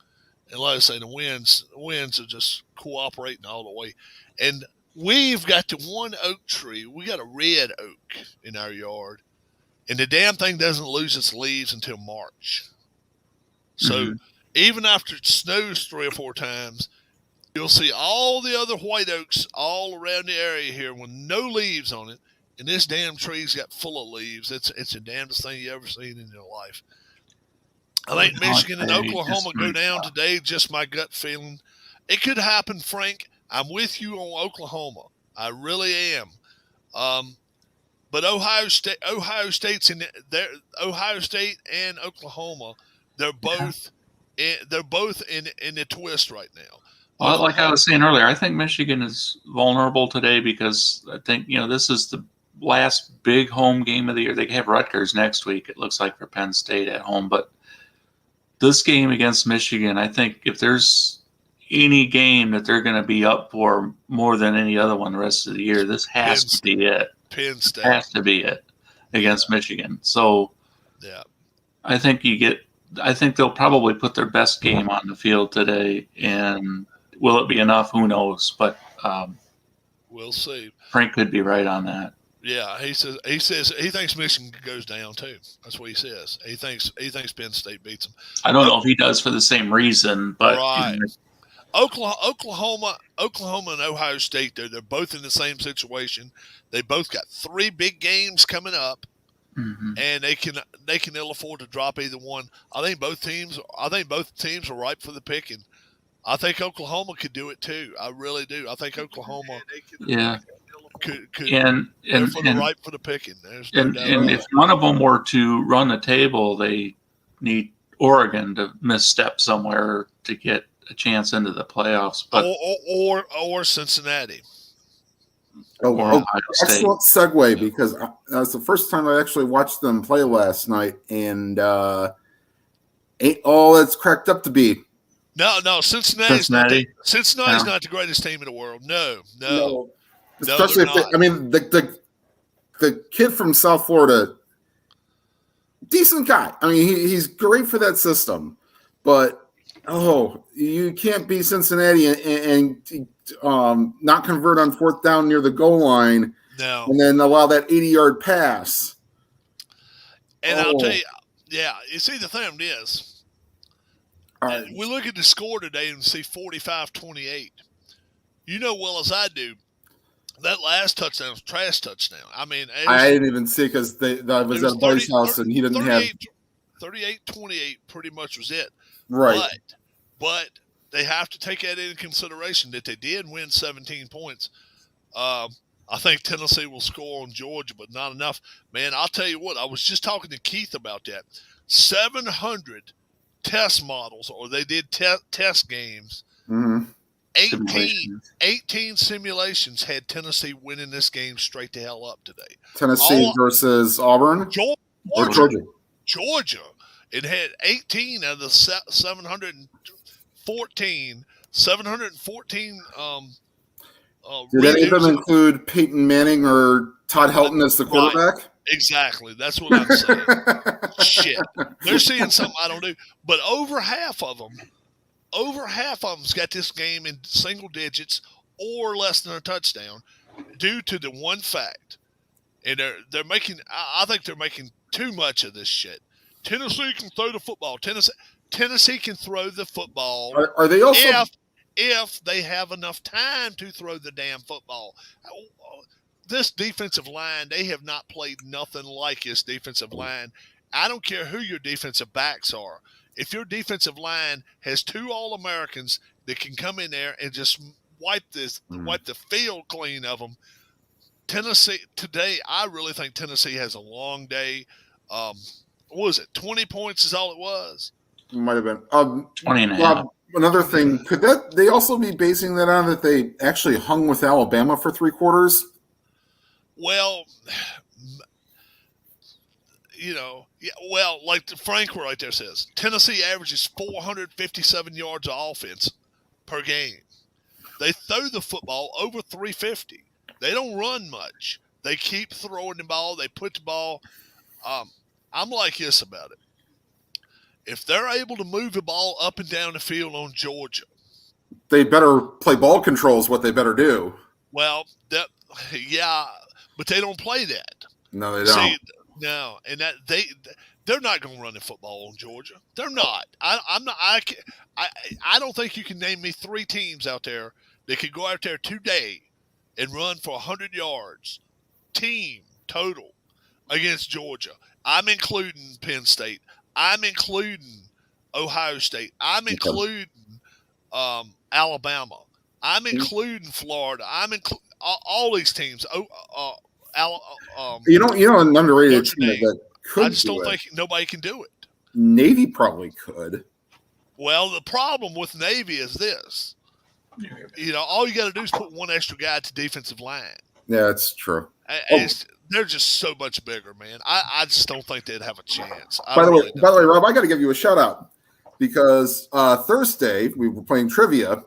Speaker 1: And like I say, the winds are just cooperating all the way. And we've got the one oak tree. We got a red oak in our yard, and the damn thing doesn't lose its leaves until March. So even after it snows 3 or 4 times, you'll see all the other white oaks all around the area here with no leaves on it, and this damn tree's got full of leaves. It's the damnedest thing you ever seen in your life. I think Michigan and Oklahoma go down today. Just my gut feeling. It could happen, Frank. I'm with you on Oklahoma. I really am. But Ohio State's in there. Ohio State and Oklahoma, they're both in the twist right now.
Speaker 2: Well, like I was saying earlier, I think Michigan is vulnerable today because I think this is the last big home game of the year. They have Rutgers next week. It looks like for Penn State at home, but this game against Michigan, I think if there's any game that they're going to be up for more than any other one the rest of the year, this has to be it.
Speaker 1: Penn State
Speaker 2: has to be it against Michigan. So,
Speaker 1: yeah,
Speaker 2: I think they'll probably put their best game on the field today, and will it be enough? Who knows? But
Speaker 1: we'll see.
Speaker 2: Frank could be right on that.
Speaker 1: Yeah, he says he thinks Michigan goes down too. That's what he says. He thinks Penn State beats them.
Speaker 2: I don't know if he does for the same reason, but
Speaker 1: right. Oklahoma and Ohio State, they're both in the same situation. They both got 3 big games coming up, and they can ill afford to drop either one. I think both teams are ripe for the picking. I think Oklahoma could do it too. I really do. I think Oklahoma could
Speaker 2: and
Speaker 1: ripe for the picking.
Speaker 2: And if one of them were to run the table, they need Oregon to misstep somewhere to get a chance into the playoffs, but
Speaker 1: or Cincinnati.
Speaker 3: Excellent segue, because that was the first time I actually watched them play last night, and ain't all it's cracked up to be.
Speaker 1: No, Cincinnati's not the greatest team in the world. No.
Speaker 3: Especially the kid from South Florida, decent guy. I mean, he's great for that system, but you can't beat Cincinnati and not convert on 4th down near the goal line.
Speaker 1: No.
Speaker 3: And then allow that 80-yard pass.
Speaker 1: And I'll tell you, you see the thing is, we look at the score today and see 45-28. You know well as I do, that last touchdown was a trash touchdown. I mean,
Speaker 3: I didn't even see because I was at Buddy's house and he didn't have
Speaker 1: 38-28. Pretty much was it.
Speaker 3: Right.
Speaker 1: But they have to take that into consideration that they did win 17 points. I think Tennessee will score on Georgia, but not enough. Man, I'll tell you what, I was just talking to Keith about that. 700 test models, or they did test games. 18 simulations had Tennessee winning this game straight to hell up today.
Speaker 3: Tennessee versus Auburn?
Speaker 1: Georgia. It had 18 out of the 714.
Speaker 3: Did any of them include Peyton Manning or Todd Helton as the quarterback?
Speaker 1: Right. Exactly. That's what I'm saying. Shit. They're seeing something I don't do. But over half of them's got this game in single digits or less than a touchdown due to the one fact. And they're making – I think they're making too much of this shit. Tennessee can throw the football. Tennessee can throw the football.
Speaker 3: Are they also
Speaker 1: if they have enough time to throw the damn football? This defensive line, they have not played nothing like this defensive line. I don't care who your defensive backs are. If your defensive line has 2 All-Americans that can come in there and just wipe the field clean of them, Tennessee today, I really think Tennessee has a long day. What was it? 20 points is all it was.
Speaker 3: Might have been.
Speaker 2: 20 and a half.
Speaker 3: Rob, another thing, could they also be basing that on that they actually hung with Alabama for 3 quarters?
Speaker 1: Well, like Frank right there says, Tennessee averages 457 yards of offense per game. They throw the football over 350. They don't run much. They keep throwing the ball. They put the ball. I'm like this about it. If they're able to move the ball up and down the field on Georgia,
Speaker 3: they better play ball control is what they better do.
Speaker 1: Well, but they don't play that.
Speaker 3: No, they don't.
Speaker 1: See, no, and that they're not going to run the football on Georgia. They're not. I'm not. I don't think you can name me 3 teams out there that could go out there today and run for 100 yards, team total, against Georgia. I'm including Penn State. I'm including Ohio State. I'm including Alabama. I'm including Florida. I'm including all these teams.
Speaker 3: An underrated team that could.
Speaker 1: I just don't think nobody can do it.
Speaker 3: Navy probably could.
Speaker 1: Well, the problem with Navy is this. All you got to do is put one extra guy to defensive line.
Speaker 3: Yeah, that's true.
Speaker 1: They're just so much bigger, man. I just don't think they'd have a chance.
Speaker 3: By the way, Rob, I got to give you a shout out because Thursday we were playing trivia,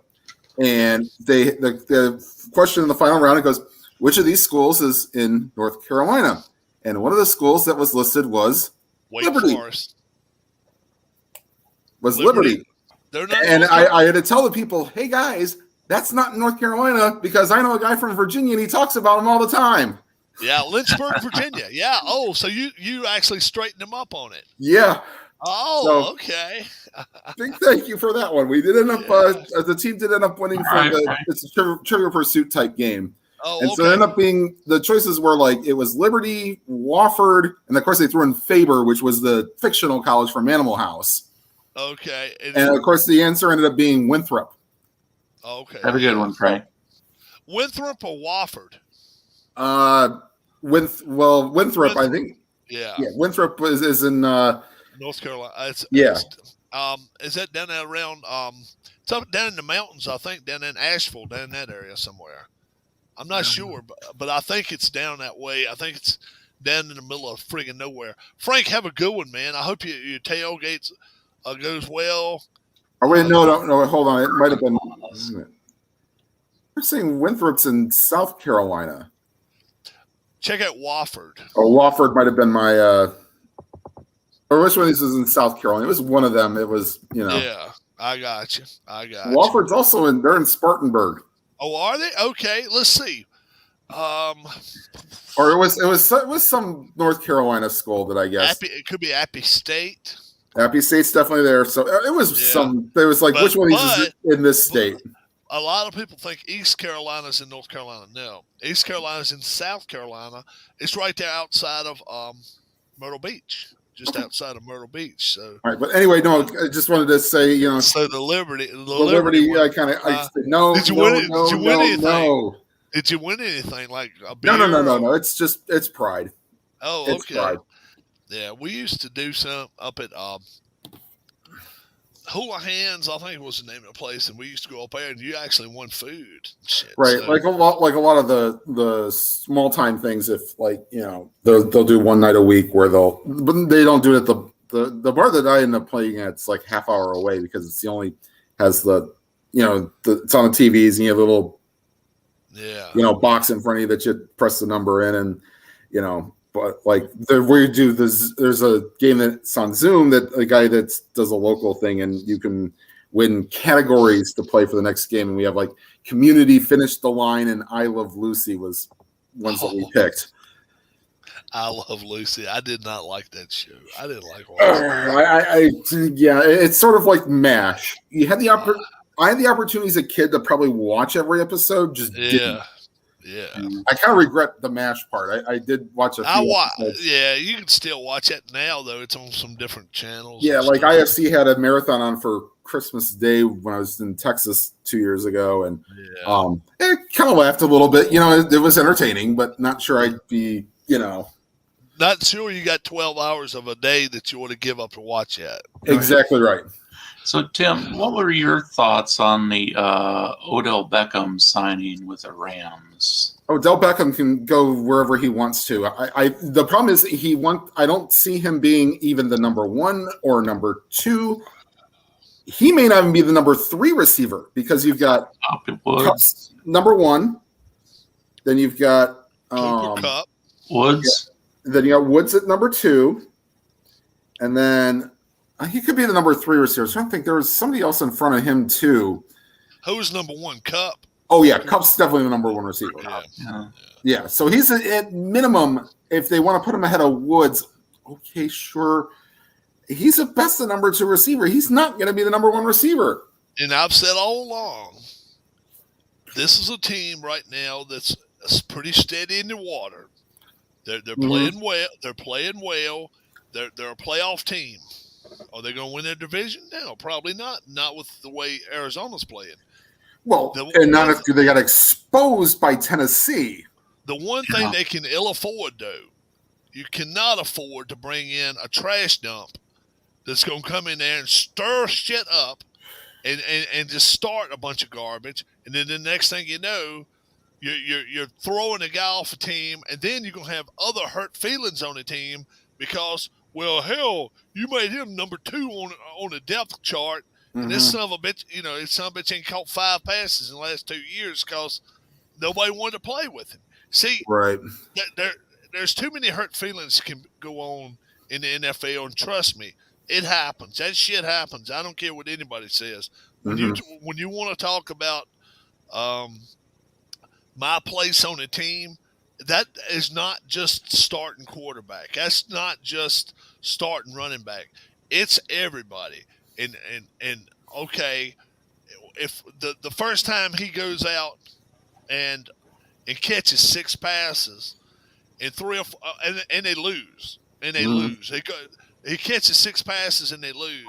Speaker 3: and the question in the final round, it goes, which of these schools is in North Carolina? And one of the schools that was listed was Liberty.
Speaker 1: Forest.
Speaker 3: Liberty.
Speaker 1: They're not.
Speaker 3: And I had to tell the people, hey guys, that's not in North Carolina because I know a guy from Virginia and he talks about them all the time.
Speaker 1: Yeah, Lynchburg, Virginia. Yeah. Oh, so you actually straightened them up on it.
Speaker 3: Yeah.
Speaker 1: Oh, okay.
Speaker 3: Big thank you for that one. We did end up the team did end up winning it's a Trivial Pursuit type game.
Speaker 1: Oh,
Speaker 3: and so it ended up being the choices were like it was Liberty, Wofford, and of course they threw in Faber, which was the fictional college from Animal House.
Speaker 1: Okay.
Speaker 3: And of course the answer ended up being Winthrop.
Speaker 1: Okay.
Speaker 2: Have a good one, Frank.
Speaker 1: Winthrop or Wofford?
Speaker 3: Winthrop, I think.
Speaker 1: Yeah.
Speaker 3: Yeah, Winthrop is in
Speaker 1: North Carolina. Is that down there around it's up down in the mountains, I think, down in Asheville, down in that area somewhere. I'm not sure, but I think it's down that way. I think it's down in the middle of friggin' nowhere. Frank, have a good one, man. I hope your tailgates goes well.
Speaker 3: Oh wait, no, hold on. It might have been. We're saying Winthrop's in South Carolina.
Speaker 1: Check out Wofford.
Speaker 3: Oh, Wofford might have been my. Or which one of these is in South Carolina? It was one of them. It was,
Speaker 1: Yeah, I got you.
Speaker 3: Wofford's also they're in Spartanburg.
Speaker 1: Oh, are they? Okay, let's see.
Speaker 3: Or it was some North Carolina school that I guess.
Speaker 1: It could be Appy State.
Speaker 3: Appy State's definitely there. So it was some. There was which one is in this state?
Speaker 1: A lot of people think East Carolina's in North Carolina. No, East Carolina's in South Carolina. It's right there outside of Myrtle Beach. Just outside of Myrtle Beach. So,
Speaker 3: all right, but anyway, no, I just wanted to say,
Speaker 1: So the Liberty,
Speaker 3: I kind of, no.
Speaker 1: Did you win it? Did you win anything?
Speaker 3: No.
Speaker 1: Did you win anything like a beer?
Speaker 3: No. It's pride.
Speaker 1: Oh,
Speaker 3: it's
Speaker 1: okay.
Speaker 3: Pride.
Speaker 1: Yeah, we used to do some up at Hula Hands, I think it was the name of the place, and we used to go up there, and you actually won food. Shit,
Speaker 3: right, so. like a lot of the small time things. If they'll do one night a week where but they don't do it at the bar that I end up playing at. It's like half hour away because it's the only has it's on the TVs and you have a little box in front of you that you press the number in and But like there's a game that's on Zoom that a guy that does a local thing, and you can win categories to play for the next game. And we have like Community, Finish the Line, and I Love Lucy was ones that we picked.
Speaker 1: I Love Lucy. I did not like that show. I didn't like it.
Speaker 3: It's sort of like MASH. You had I had the opportunity as a kid to probably watch every episode. Didn't.
Speaker 1: Yeah,
Speaker 3: I kind of regret the MASH part. I did watch a few episodes.
Speaker 1: Yeah, you can still watch it now, though. It's on some different channels.
Speaker 3: Yeah, like IFC had a marathon on for Christmas Day when I was in Texas 2 years ago, and it kind of laughed a little bit. It was entertaining, but not sure I'd be,
Speaker 1: not sure you got 12 hours of a day that you want to give up to watch that.
Speaker 3: Exactly right.
Speaker 2: So, Tim, what were your thoughts on the Odell Beckham signing with the Rams?
Speaker 3: Odell Beckham can go wherever he wants to. The problem is I don't see him being even the number 1 or number 2. He may not even be the number 3 receiver because you've got
Speaker 2: Woods.
Speaker 3: number 1, then you've got
Speaker 1: Cooper Kupp.
Speaker 2: Woods.
Speaker 3: Then you got Woods at number 2, and then he could be the number 3 receiver. So I don't think there was somebody else in front of him too.
Speaker 1: Who's number 1? Kupp.
Speaker 3: Oh yeah, Kupp's definitely the number 1 receiver.
Speaker 1: Yeah.
Speaker 3: Yeah. So he's at minimum. If they want to put him ahead of Woods, okay, sure. He's at best the number 2 receiver. He's not going to be the number 1 receiver.
Speaker 1: And I've said all along, this is a team right now that's pretty steady in the water. They're playing well. They're playing well. They're a playoff team. Are they going to win their division? No, probably not. Not with the way Arizona's playing.
Speaker 3: Well, and not if they got exposed by Tennessee.
Speaker 1: The one thing they can ill afford, though, you cannot afford to bring in a trash dump that's going to come in there and stir shit up and just start a bunch of garbage. And then the next thing you know, you're throwing a guy off a team, and then you're going to have other hurt feelings on the team because, well, hell, you made him number 2 on the depth chart, and this son of a bitch, ain't caught 5 passes in the last 2 years because nobody wanted to play with him. See,
Speaker 3: right?
Speaker 1: There's too many hurt feelings can go on in the NFL, and trust me, it happens. That shit happens. I don't care what anybody says. When you want to talk about my place on the team, that is not just starting quarterback. That's not just starting running back. It's everybody. And okay, if the first time he goes out and catches 6 passes and 3 or 4, and they lose, he catches 6 passes and they lose.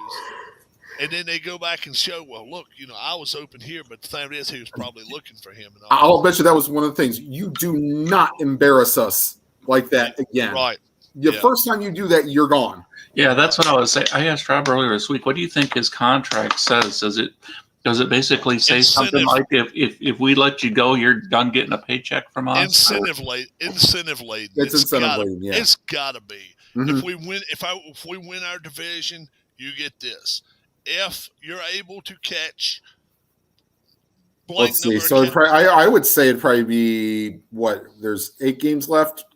Speaker 1: And then they go back and show, well, look, I was open here, but the thing is, he was probably looking for him. And
Speaker 3: I'll bet you that was one of the things. You do not embarrass us like that again.
Speaker 1: Right.
Speaker 3: The first time you do that, you're gone.
Speaker 2: Yeah, that's what I was saying. I asked Rob earlier this week, what do you think his contract says? Does it basically say something like if we let you go, you're done getting a paycheck from us?
Speaker 1: Incentive laden.
Speaker 3: It's incentive laden. Yeah,
Speaker 1: it's got to be.
Speaker 3: Mm-hmm.
Speaker 1: If we win our division, you get this. If you're able to catch,
Speaker 3: let's see. So I would say it'd probably be what? There's 8 games left.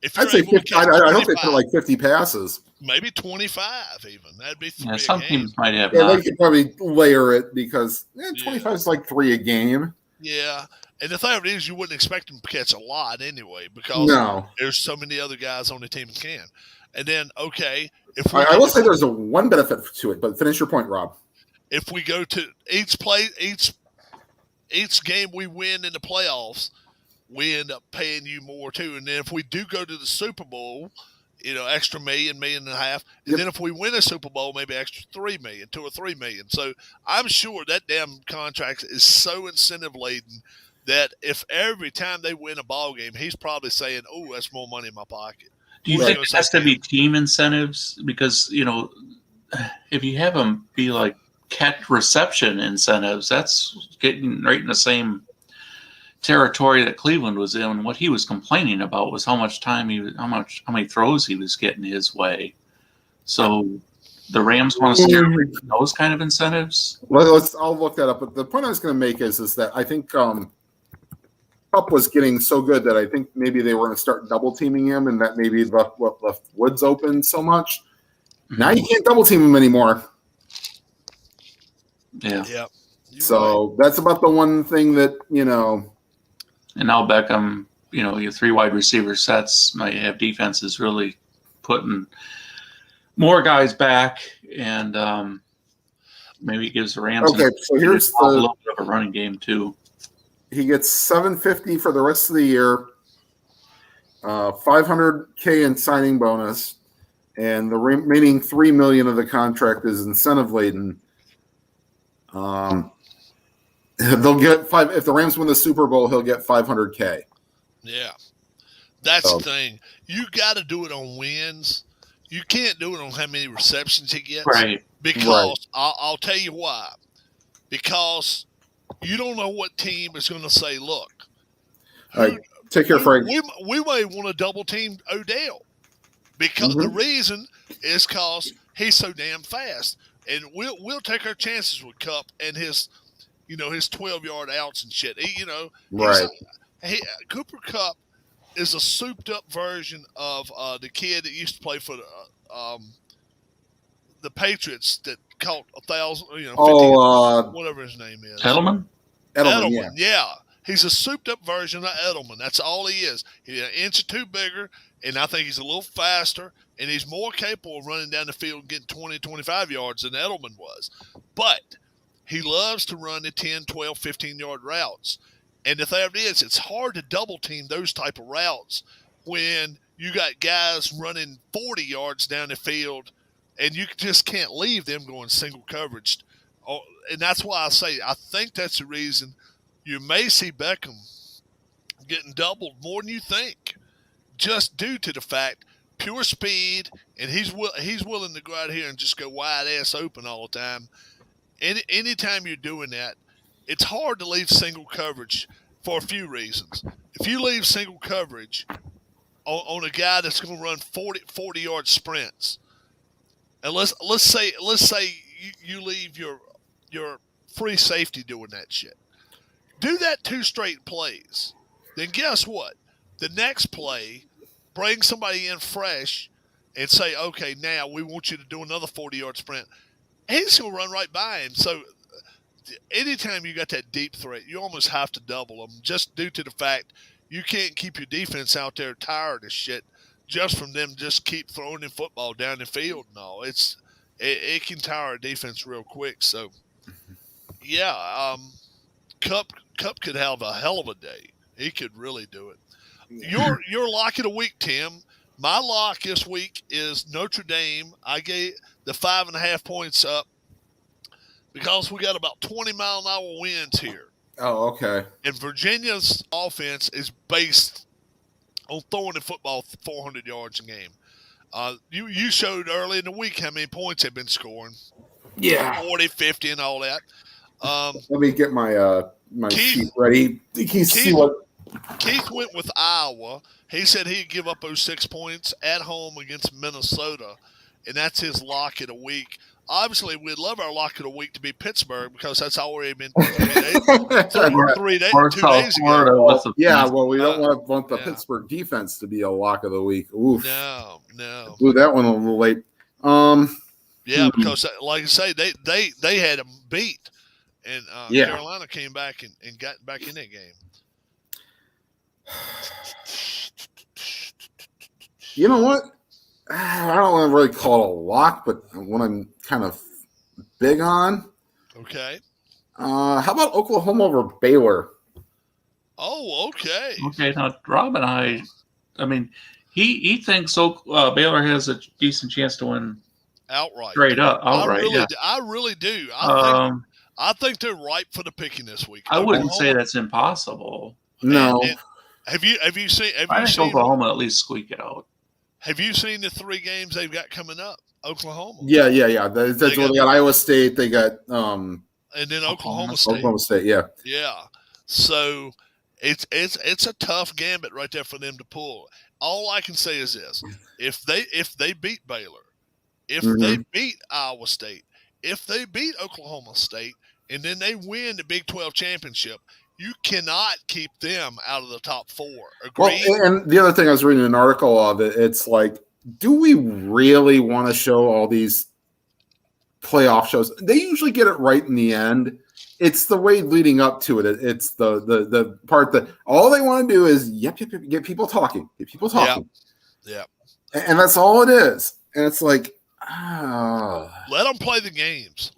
Speaker 1: I'd say
Speaker 3: 50. I hope they put like 50 passes.
Speaker 1: Maybe 25 even. That'd be 3 a game.
Speaker 2: Some teams might have.
Speaker 3: Yeah, they could probably layer it because 25 is like 3 a game.
Speaker 1: Yeah. And the thing of it is, you wouldn't expect them to catch a lot anyway because there's so many other guys on the team that can. And then, okay, I will say there's
Speaker 3: one benefit to it, but finish your point, Rob.
Speaker 1: If we go to each game we win in the playoffs, we end up paying you more too. And then if we do go to the Super Bowl, extra $1.5 million. And then if we win a Super Bowl, maybe extra $3 million, $2 or $3 million. So I'm sure that damn contract is so incentive laden that if every time they win a ball game, he's probably saying, "Oh, that's more money in my pocket."
Speaker 2: Do you think it has to be team incentives? Because, if you have them be like catch reception incentives, that's getting right in the same territory that Cleveland was in. What he was complaining about was how many throws he was getting his way. So the Rams want to steer away from those kind of incentives?
Speaker 3: Well, I'll look that up. But the point I was going to make is that I think Kupp was getting so good that I think maybe they were going to start double teaming him, and that maybe left Woods open so much. Mm-hmm. Now you can't double team him anymore.
Speaker 2: Yeah.
Speaker 3: So that's about the one thing that
Speaker 2: And now Beckham, your 3 wide receiver sets might have defenses really putting more guys back, and maybe it gives the Rams
Speaker 3: so here's
Speaker 2: a little bit of a running game too.
Speaker 3: He gets $750 for the rest of the year, $500K in signing bonus, and the remaining $3 million of the contract is incentive laden. They'll get if the Rams win the Super Bowl, he'll get $500K.
Speaker 1: Yeah, that's the thing. you got to do it on wins. You can't do it on how many receptions he gets.
Speaker 2: Right.
Speaker 1: Because I'll tell you why. Because you don't know what team is going to say, look,
Speaker 3: take care, Frank.
Speaker 1: We may want to double team Odell. Because the reason is because he's so damn fast. And we'll take our chances with Kupp and his 12-yard outs and shit. Cooper Kupp is a souped-up version of the kid that used to play for the Patriots that caught 1,000, whatever his name is.
Speaker 2: Edelman,
Speaker 1: yeah. He's a souped-up version of Edelman. That's all he is. He's an inch or two bigger, and I think he's a little faster, and he's more capable of running down the field and getting 20, 25 yards than Edelman was. But he loves to run the 10, 12, 15-yard routes. And the thing is, it's hard to double-team those type of routes when you got guys running 40 yards down the field, and you just can't leave them going single coverage. And that's why I say I think that's the reason you may see Beckham getting doubled more than you think, just due to the fact pure speed, and he's willing to go out here and just go wide ass open all the time. Anytime you're doing that, it's hard to leave single coverage for a few reasons. If you leave single coverage on a guy that's going to run 40-yard sprints, and let's say you leave your free safety doing that shit. Do that 2 straight plays. Then guess what? The next play, bring somebody in fresh and say, okay, now we want you to do another 40-yard sprint. He's going to run right by him. So anytime you got that deep threat, you almost have to double them just due to the fact you can't keep your defense out there tired as shit just from them just keep throwing the football down the field and all. It can tire a defense real quick. So, yeah, Kupp could have a hell of a day. He could really do it. Your lock of the week, Tim. My lock this week is Notre Dame. I gave the 5.5 points up because we got about 20-mile-an-hour winds here.
Speaker 3: Oh, okay.
Speaker 1: And Virginia's offense is based on throwing the football 400 yards a game. You showed early in the week how many points they've been scoring.
Speaker 3: Yeah.
Speaker 1: 40, 50, and all that.
Speaker 3: Let me get my my sheet ready.
Speaker 1: Keith went with Iowa. He said he'd give up those 6 points at home against Minnesota, and that's his lock of the week. Obviously, we'd love our lock of the week to be Pittsburgh because that's already been 2 days ago.
Speaker 3: Yeah, well, we don't want the Pittsburgh defense to be a lock of the week. Oof.
Speaker 1: No.
Speaker 3: Blew that one a little late.
Speaker 1: Yeah, because like I say, they had them beat, and Carolina came back and got back in that game.
Speaker 3: You know what? I don't want to really call it a lock, but what I'm kind of big on.
Speaker 1: Okay.
Speaker 3: How about Oklahoma over Baylor?
Speaker 1: Oh, okay.
Speaker 2: Okay, now Rob and I mean, he thinks Baylor has a decent chance to win
Speaker 1: outright.
Speaker 2: Straight up, outright.
Speaker 1: I really do. I think they're ripe for the picking this week.
Speaker 2: I wouldn't say that's impossible.
Speaker 3: No.
Speaker 1: And have you seen?
Speaker 2: I think Oklahoma at least squeak it out.
Speaker 1: Have you seen the 3 games they've got coming up? Oklahoma.
Speaker 3: Yeah. That's what they got. Iowa State. They got
Speaker 1: and then Oklahoma State.
Speaker 3: Oklahoma State. Yeah.
Speaker 1: Yeah. So it's a tough gambit right there for them to pull. All I can say is this: if they beat Baylor, if they beat Iowa State, if they beat Oklahoma State, and then they win the Big 12 championship, you cannot keep them out of the top 4. Agreed?
Speaker 3: Well, and the other thing I was reading an article of it, it's like, do we really want to show all these playoff shows? They usually get it right in the end. It's the way leading up to it. It's the part that all they want to do is get people talking. Get people talking.
Speaker 1: Yeah.
Speaker 3: And that's all it is. And it's like,
Speaker 1: let them play the games.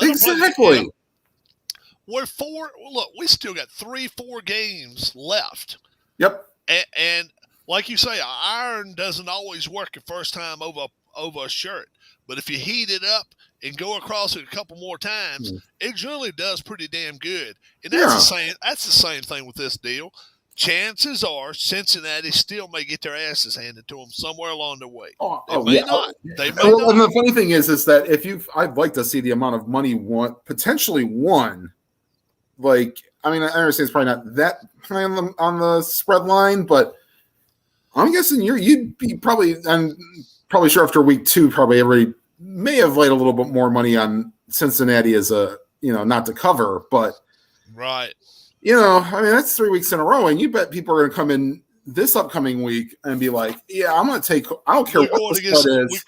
Speaker 3: Exactly.
Speaker 1: We're 4. Look, we still got 3-4 games left.
Speaker 3: Yep.
Speaker 1: And like you say, iron doesn't always work the first time over a shirt. But if you heat it up and go across it a couple more times, it generally does pretty damn good. And that's the same thing with this deal. chances are Cincinnati still may get their asses handed to them somewhere along the way. They
Speaker 3: Oh,
Speaker 1: may
Speaker 3: yeah.
Speaker 1: not. They may
Speaker 3: Well, and
Speaker 1: not.
Speaker 3: the funny thing is that I'd like to see the amount of money potentially won. Like, I mean, I understand it's probably not that high on the spread line, but I'm guessing you'd be probably. I'm probably sure after week 2, probably everybody may have laid a little bit more money on Cincinnati as a not to cover, but
Speaker 1: Right.
Speaker 3: I mean that's 3 weeks in a row, and you bet people are going to come in this upcoming week and be like, "Yeah, I'm going to take. I don't care
Speaker 1: We're
Speaker 3: what
Speaker 1: going
Speaker 3: the
Speaker 1: against.
Speaker 3: spread is."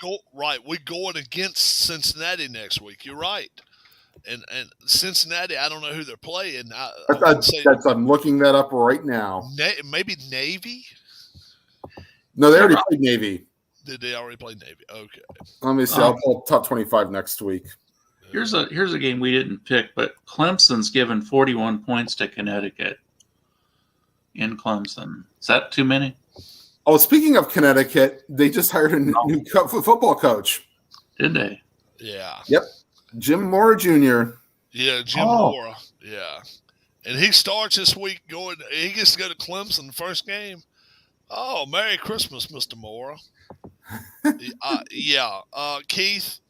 Speaker 1: We're going against Cincinnati next week. You're right. And Cincinnati, I don't know who they're playing.
Speaker 3: I'm looking that up right now.
Speaker 1: Maybe Navy.
Speaker 3: No, they already played Navy.
Speaker 1: Did they already play Navy? Okay.
Speaker 3: Let me see. I'll pull top 25 next week.
Speaker 2: Here's a game we didn't pick, but Clemson's given 41 points to Connecticut in Clemson. Is that too many?
Speaker 3: Oh, speaking of Connecticut, they just hired a new football coach.
Speaker 2: Did they?
Speaker 1: Yeah.
Speaker 3: Yep. Jim Mora Jr.
Speaker 1: Yeah, Jim Mora. Yeah. And he starts this week he gets to go to Clemson the first game. Oh, Merry Christmas, Mr. Mora. Yeah. Keith,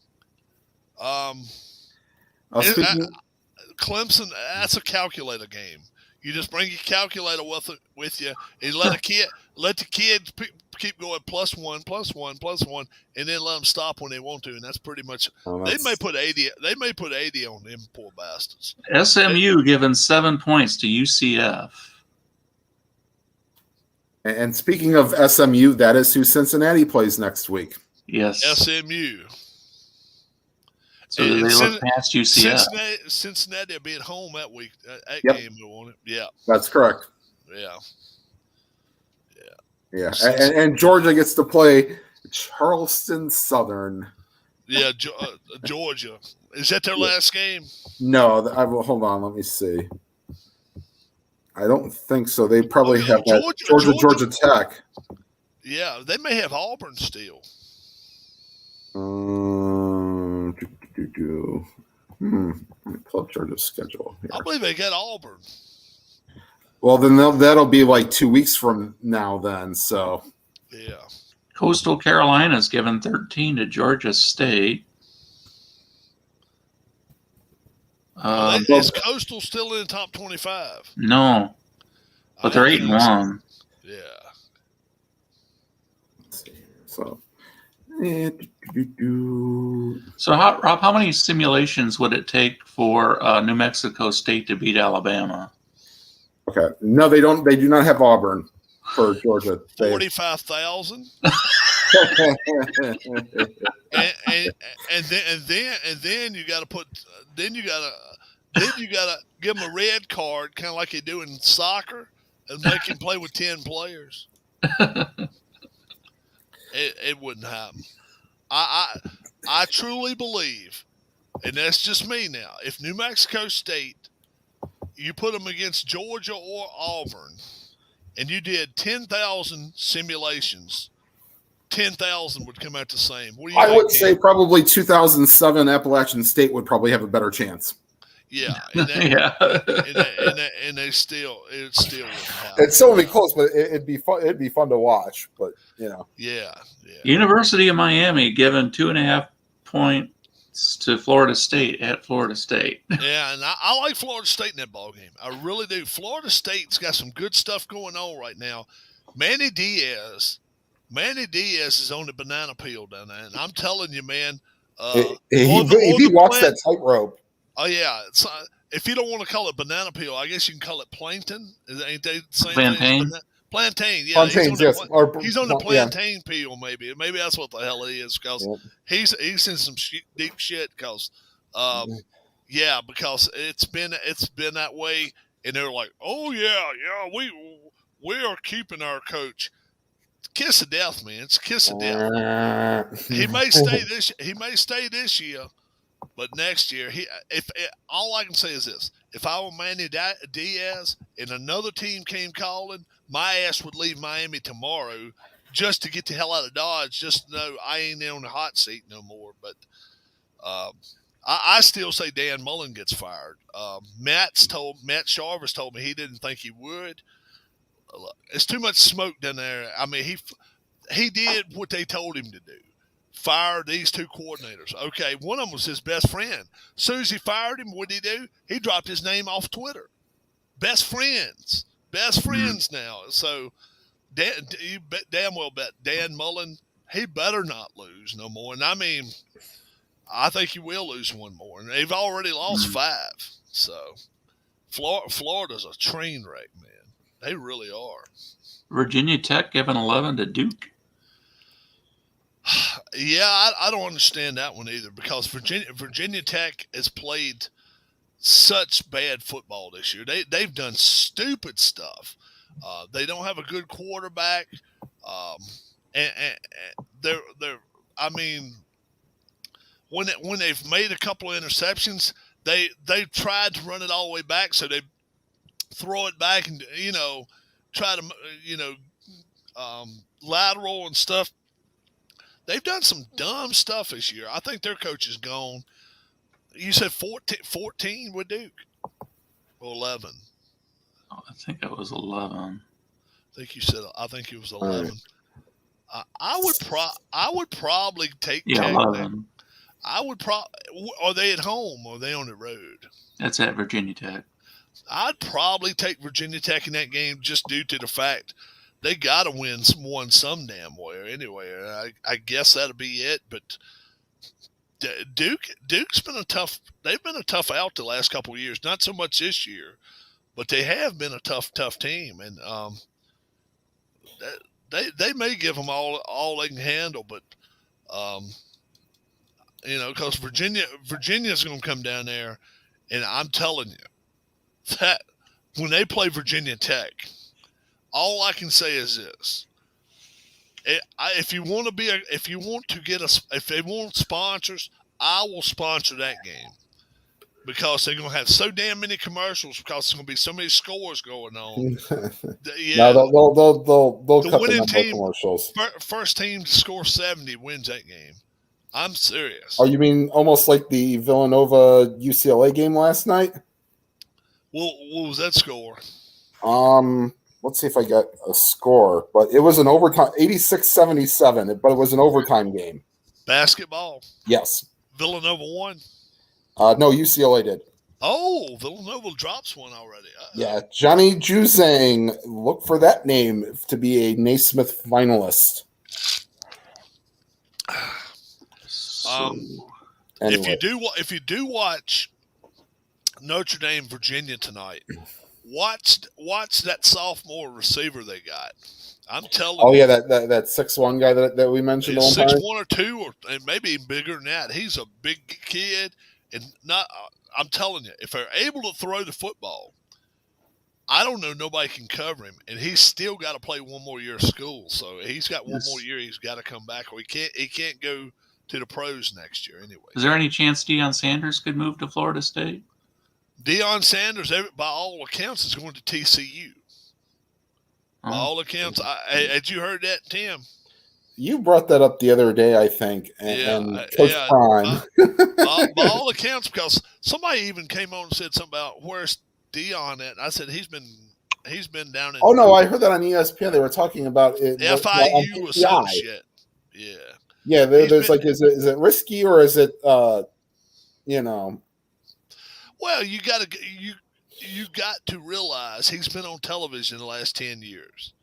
Speaker 1: Clemson, that's a calculator game. You just bring your calculator with you and let the kids keep going +1, +1, +1, and then let them stop when they want to. And that's pretty much. They may put 80. They may put 80 on them poor bastards.
Speaker 2: SMU given 7 points to UCF.
Speaker 3: And speaking of SMU, that is who Cincinnati plays next week.
Speaker 2: Yes.
Speaker 1: SMU.
Speaker 2: So they look past UCF.
Speaker 1: Cincinnati will be at home that week. That game, won't it? Yeah.
Speaker 3: That's correct.
Speaker 1: Yeah.
Speaker 3: Yeah. And Georgia gets to play Charleston Southern.
Speaker 1: Yeah, Georgia. Is that their last game?
Speaker 3: No, I will. Hold on. Let me see. I don't think so. They probably have that Georgia Tech.
Speaker 1: Yeah, they may have Auburn still.
Speaker 3: Let me pull up Georgia's schedule here.
Speaker 1: I believe they got Auburn.
Speaker 3: Well, then that'll be like 2 weeks from now. Then, so
Speaker 1: yeah.
Speaker 2: Coastal Carolina's given 13 to Georgia State.
Speaker 1: Is Coastal still in the top 25?
Speaker 2: No, but they're 8-1.
Speaker 1: Yeah.
Speaker 3: Let's see. So,
Speaker 2: Rob, how many simulations would it take for New Mexico State to beat Alabama?
Speaker 3: Okay, no, they don't. They do not have Auburn for Georgia.
Speaker 1: 45,000. and then you got to put. Then you got to give them a red card, kind of like they do in soccer, and make him play with 10 players. It wouldn't happen. I truly believe, and that's just me now. If New Mexico State, you put them against Georgia or Auburn, and you did 10,000 simulations, 10,000 would come out the same. What do you think?
Speaker 3: I would say probably 2007 Appalachian State would probably have a better chance.
Speaker 1: Yeah, and it still wouldn't happen.
Speaker 3: It's still be close, but it'd be fun. It'd be fun to watch. But
Speaker 1: Yeah.
Speaker 2: University of Miami given 2.5 points to Florida State at Florida State.
Speaker 1: Yeah, and I like Florida State in that ball game. I really do. Florida State's got some good stuff going on right now. Manny Diaz is on the banana peel down there, and I'm telling you, man.
Speaker 3: He walks that tightrope.
Speaker 1: Oh yeah, if you don't want to call it banana peel, I guess you can call it plankton. Ain't they the same
Speaker 2: Plantain?
Speaker 1: thing? Plantain, yeah.
Speaker 3: Plantains, yes.
Speaker 1: He's on the plantain peel, maybe. Maybe that's what the hell he is, because he's in some deep shit. Because, because it's been that way, and they're like, oh yeah, we are keeping our coach. Kiss of death, man. It's a kiss of death. He may stay this year. But next year, all I can say is this: if I were Manny Diaz and another team came calling, my ass would leave Miami tomorrow just to get the hell out of Dodge, just to know I ain't on the hot seat no more. But I still say Dan Mullen gets fired. Matt Sharvis told me he didn't think he would. it's too much smoke down there. I mean, he did what they told him to do. Fire these two coordinators. Okay, one of them was his best friend. As soon as he fired him, what did he do? He dropped his name off Twitter. Best friends now. So you damn well bet Dan Mullen, he better not lose no more. And I mean, I think he will lose one more. And they've already lost 5. So Florida's a train wreck, man. They really are.
Speaker 2: Virginia Tech giving 11 to Duke.
Speaker 1: Yeah, I don't understand that one either because Virginia Tech has played such bad football this year. They've done stupid stuff. They don't have a good quarterback, and they're I mean, when they've made a couple of interceptions, they've tried to run it all the way back, so they throw it back and try to lateral and stuff. They've done some dumb stuff this year. I think their coach is gone. You said 14 with Duke? Or 11?
Speaker 2: Oh, I think it was 11.
Speaker 1: I think it was 11. Right. I would probably take
Speaker 2: Tech. 11.
Speaker 1: Are they at home or are they on the road?
Speaker 2: That's at Virginia Tech.
Speaker 1: I'd probably take Virginia Tech in that game just due to the fact they got to win one some damn way anyway. I guess that'll be it. But Duke's been they've been a tough out the last couple of years. Not so much this year, but they have been a tough team. And they may give them all they can handle. But, because Virginia's going to come down there. And I'm telling you that when they play Virginia Tech, all I can say is this: if they want sponsors, I will sponsor that game because they're gonna have so damn many commercials because there's gonna be so many scores going on.
Speaker 3: Yeah, they'll
Speaker 1: the
Speaker 3: cut
Speaker 1: winning
Speaker 3: the
Speaker 1: team.
Speaker 3: Commercials.
Speaker 1: First team to score 70 wins that game. I'm serious.
Speaker 3: Oh, you mean almost like the Villanova UCLA game last night?
Speaker 1: Well, what was that score?
Speaker 3: Let's see if I got a score, but it was an overtime 86-77, but it was an overtime game.
Speaker 1: Basketball?
Speaker 3: Yes.
Speaker 1: Villanova won?
Speaker 3: No, UCLA did.
Speaker 1: Oh, Villanova drops one already.
Speaker 3: Yeah, Johnny Juzang. Look for that name to be a Naismith finalist.
Speaker 1: Anyway. If you do watch Notre Dame Virginia tonight, watch that sophomore receiver they got. I'm telling you.
Speaker 3: Oh yeah, that 6'1" guy that we mentioned.
Speaker 1: 6'1" or 2, and maybe even bigger than that. He's a big kid, and I'm telling you, if they're able to throw the football, I don't know nobody can cover him, and he's still got to play one more year of school. So he's got one more year. He's got to come back, or he can't go to the pros next year anyway.
Speaker 2: Is there any chance Deion Sanders could move to Florida State?
Speaker 1: Deion Sanders, by all accounts, is going to TCU. By all accounts, had you heard that, Tim?
Speaker 3: You brought that up the other day, I think, and Coach Prime.
Speaker 1: By all accounts, because somebody even came on and said something about where's Deion at. I said he's been down in.
Speaker 3: Oh no, I heard that on ESPN. They were talking about it.
Speaker 1: FIU or some shit. Yeah.
Speaker 3: Yeah, there's like, is it risky or is it, Well,
Speaker 1: you got to realize he's been on television the last 10 years.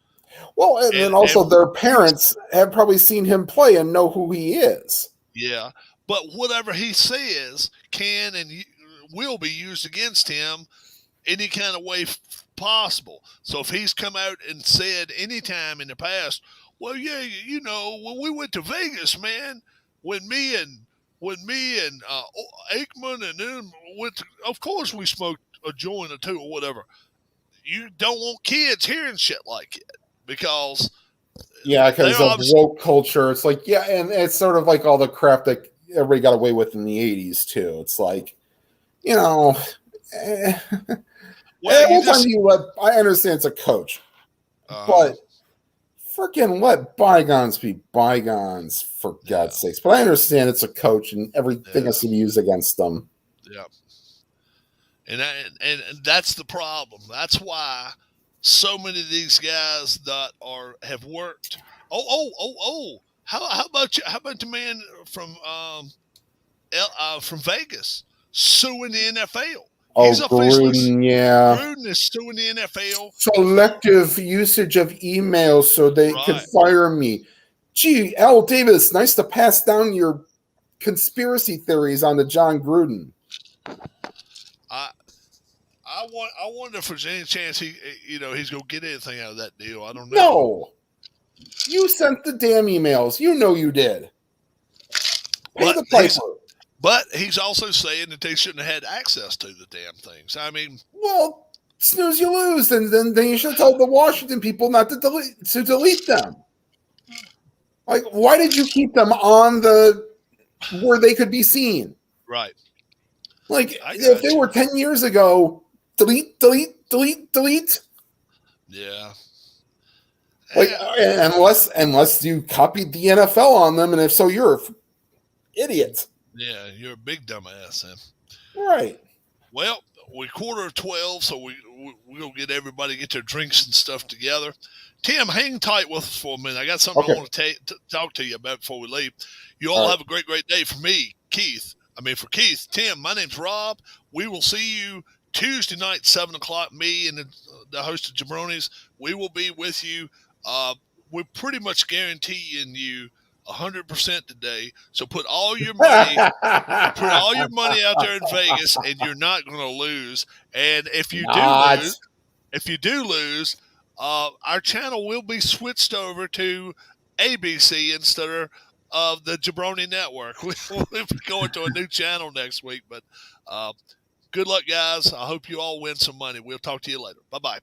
Speaker 3: Well, and also their parents have probably seen him play and know who he is.
Speaker 1: Yeah, but whatever he says can and will be used against him any kind of way possible. So if he's come out and said anytime in the past, well, yeah, when we went to Vegas, man, when me and Aikman and then of course we smoked a joint or two or whatever. You don't want kids hearing shit like it because
Speaker 3: because of woke culture. It's like, and it's sort of like all the crap that everybody got away with in the 80s too. It's like, I understand it's a coach, but freaking let bygones be bygones, for God's sakes. But I understand it's a coach and everything has to be used against them.
Speaker 1: Yeah. And that's the problem. That's why so many of these guys that have worked. Oh! How about you? How about the man from Vegas suing the NFL?
Speaker 3: Oh,
Speaker 1: He's officially
Speaker 3: Gruden, yeah.
Speaker 1: Gruden is suing the NFL.
Speaker 3: Selective usage of emails so they could
Speaker 1: Right.
Speaker 3: fire me. Gee, Al Davis, nice to pass down your conspiracy theories onto John Gruden.
Speaker 1: I wonder if there's any chance he's gonna get anything out of that deal. I don't know.
Speaker 3: No. You sent the damn emails. You know you did. Pay
Speaker 1: But
Speaker 3: the piper.
Speaker 1: But he's also saying that they shouldn't have had access to the damn things. I mean,
Speaker 3: Well, snooze, you lose, and then you should tell the Washington people not to delete them. Like, why did you keep them on where they could be seen?
Speaker 1: right.
Speaker 3: Like,
Speaker 1: I
Speaker 3: if
Speaker 1: got
Speaker 3: they
Speaker 1: you.
Speaker 3: were 10 years ago, delete.
Speaker 1: Yeah.
Speaker 3: Like,
Speaker 1: Yeah.
Speaker 3: unless you copied the NFL on them, and if so, you're an idiot.
Speaker 1: Yeah, you're a big dumbass, then.
Speaker 3: Right.
Speaker 1: Well, we're 11:45, so we'll get everybody get their drinks and stuff together. Tim, hang tight with us for a minute. I got something
Speaker 3: Okay.
Speaker 1: I want to talk to you about before we leave. You all
Speaker 3: right.
Speaker 1: have a great, great day. For Keith, Tim, my name's Rob. We will see you Tuesday night, 7 o'clock. Me and the host of Jabronis, we will be with you. We're pretty much guaranteeing you 100% today. So put all your money out there in Vegas, and you're not going to lose. And if you do lose, our channel will be switched over to ABC instead of the Jabroni Network. We'll be going to a new channel next week. But good luck, guys. I hope you all win some money. We'll talk to you later. Bye-bye.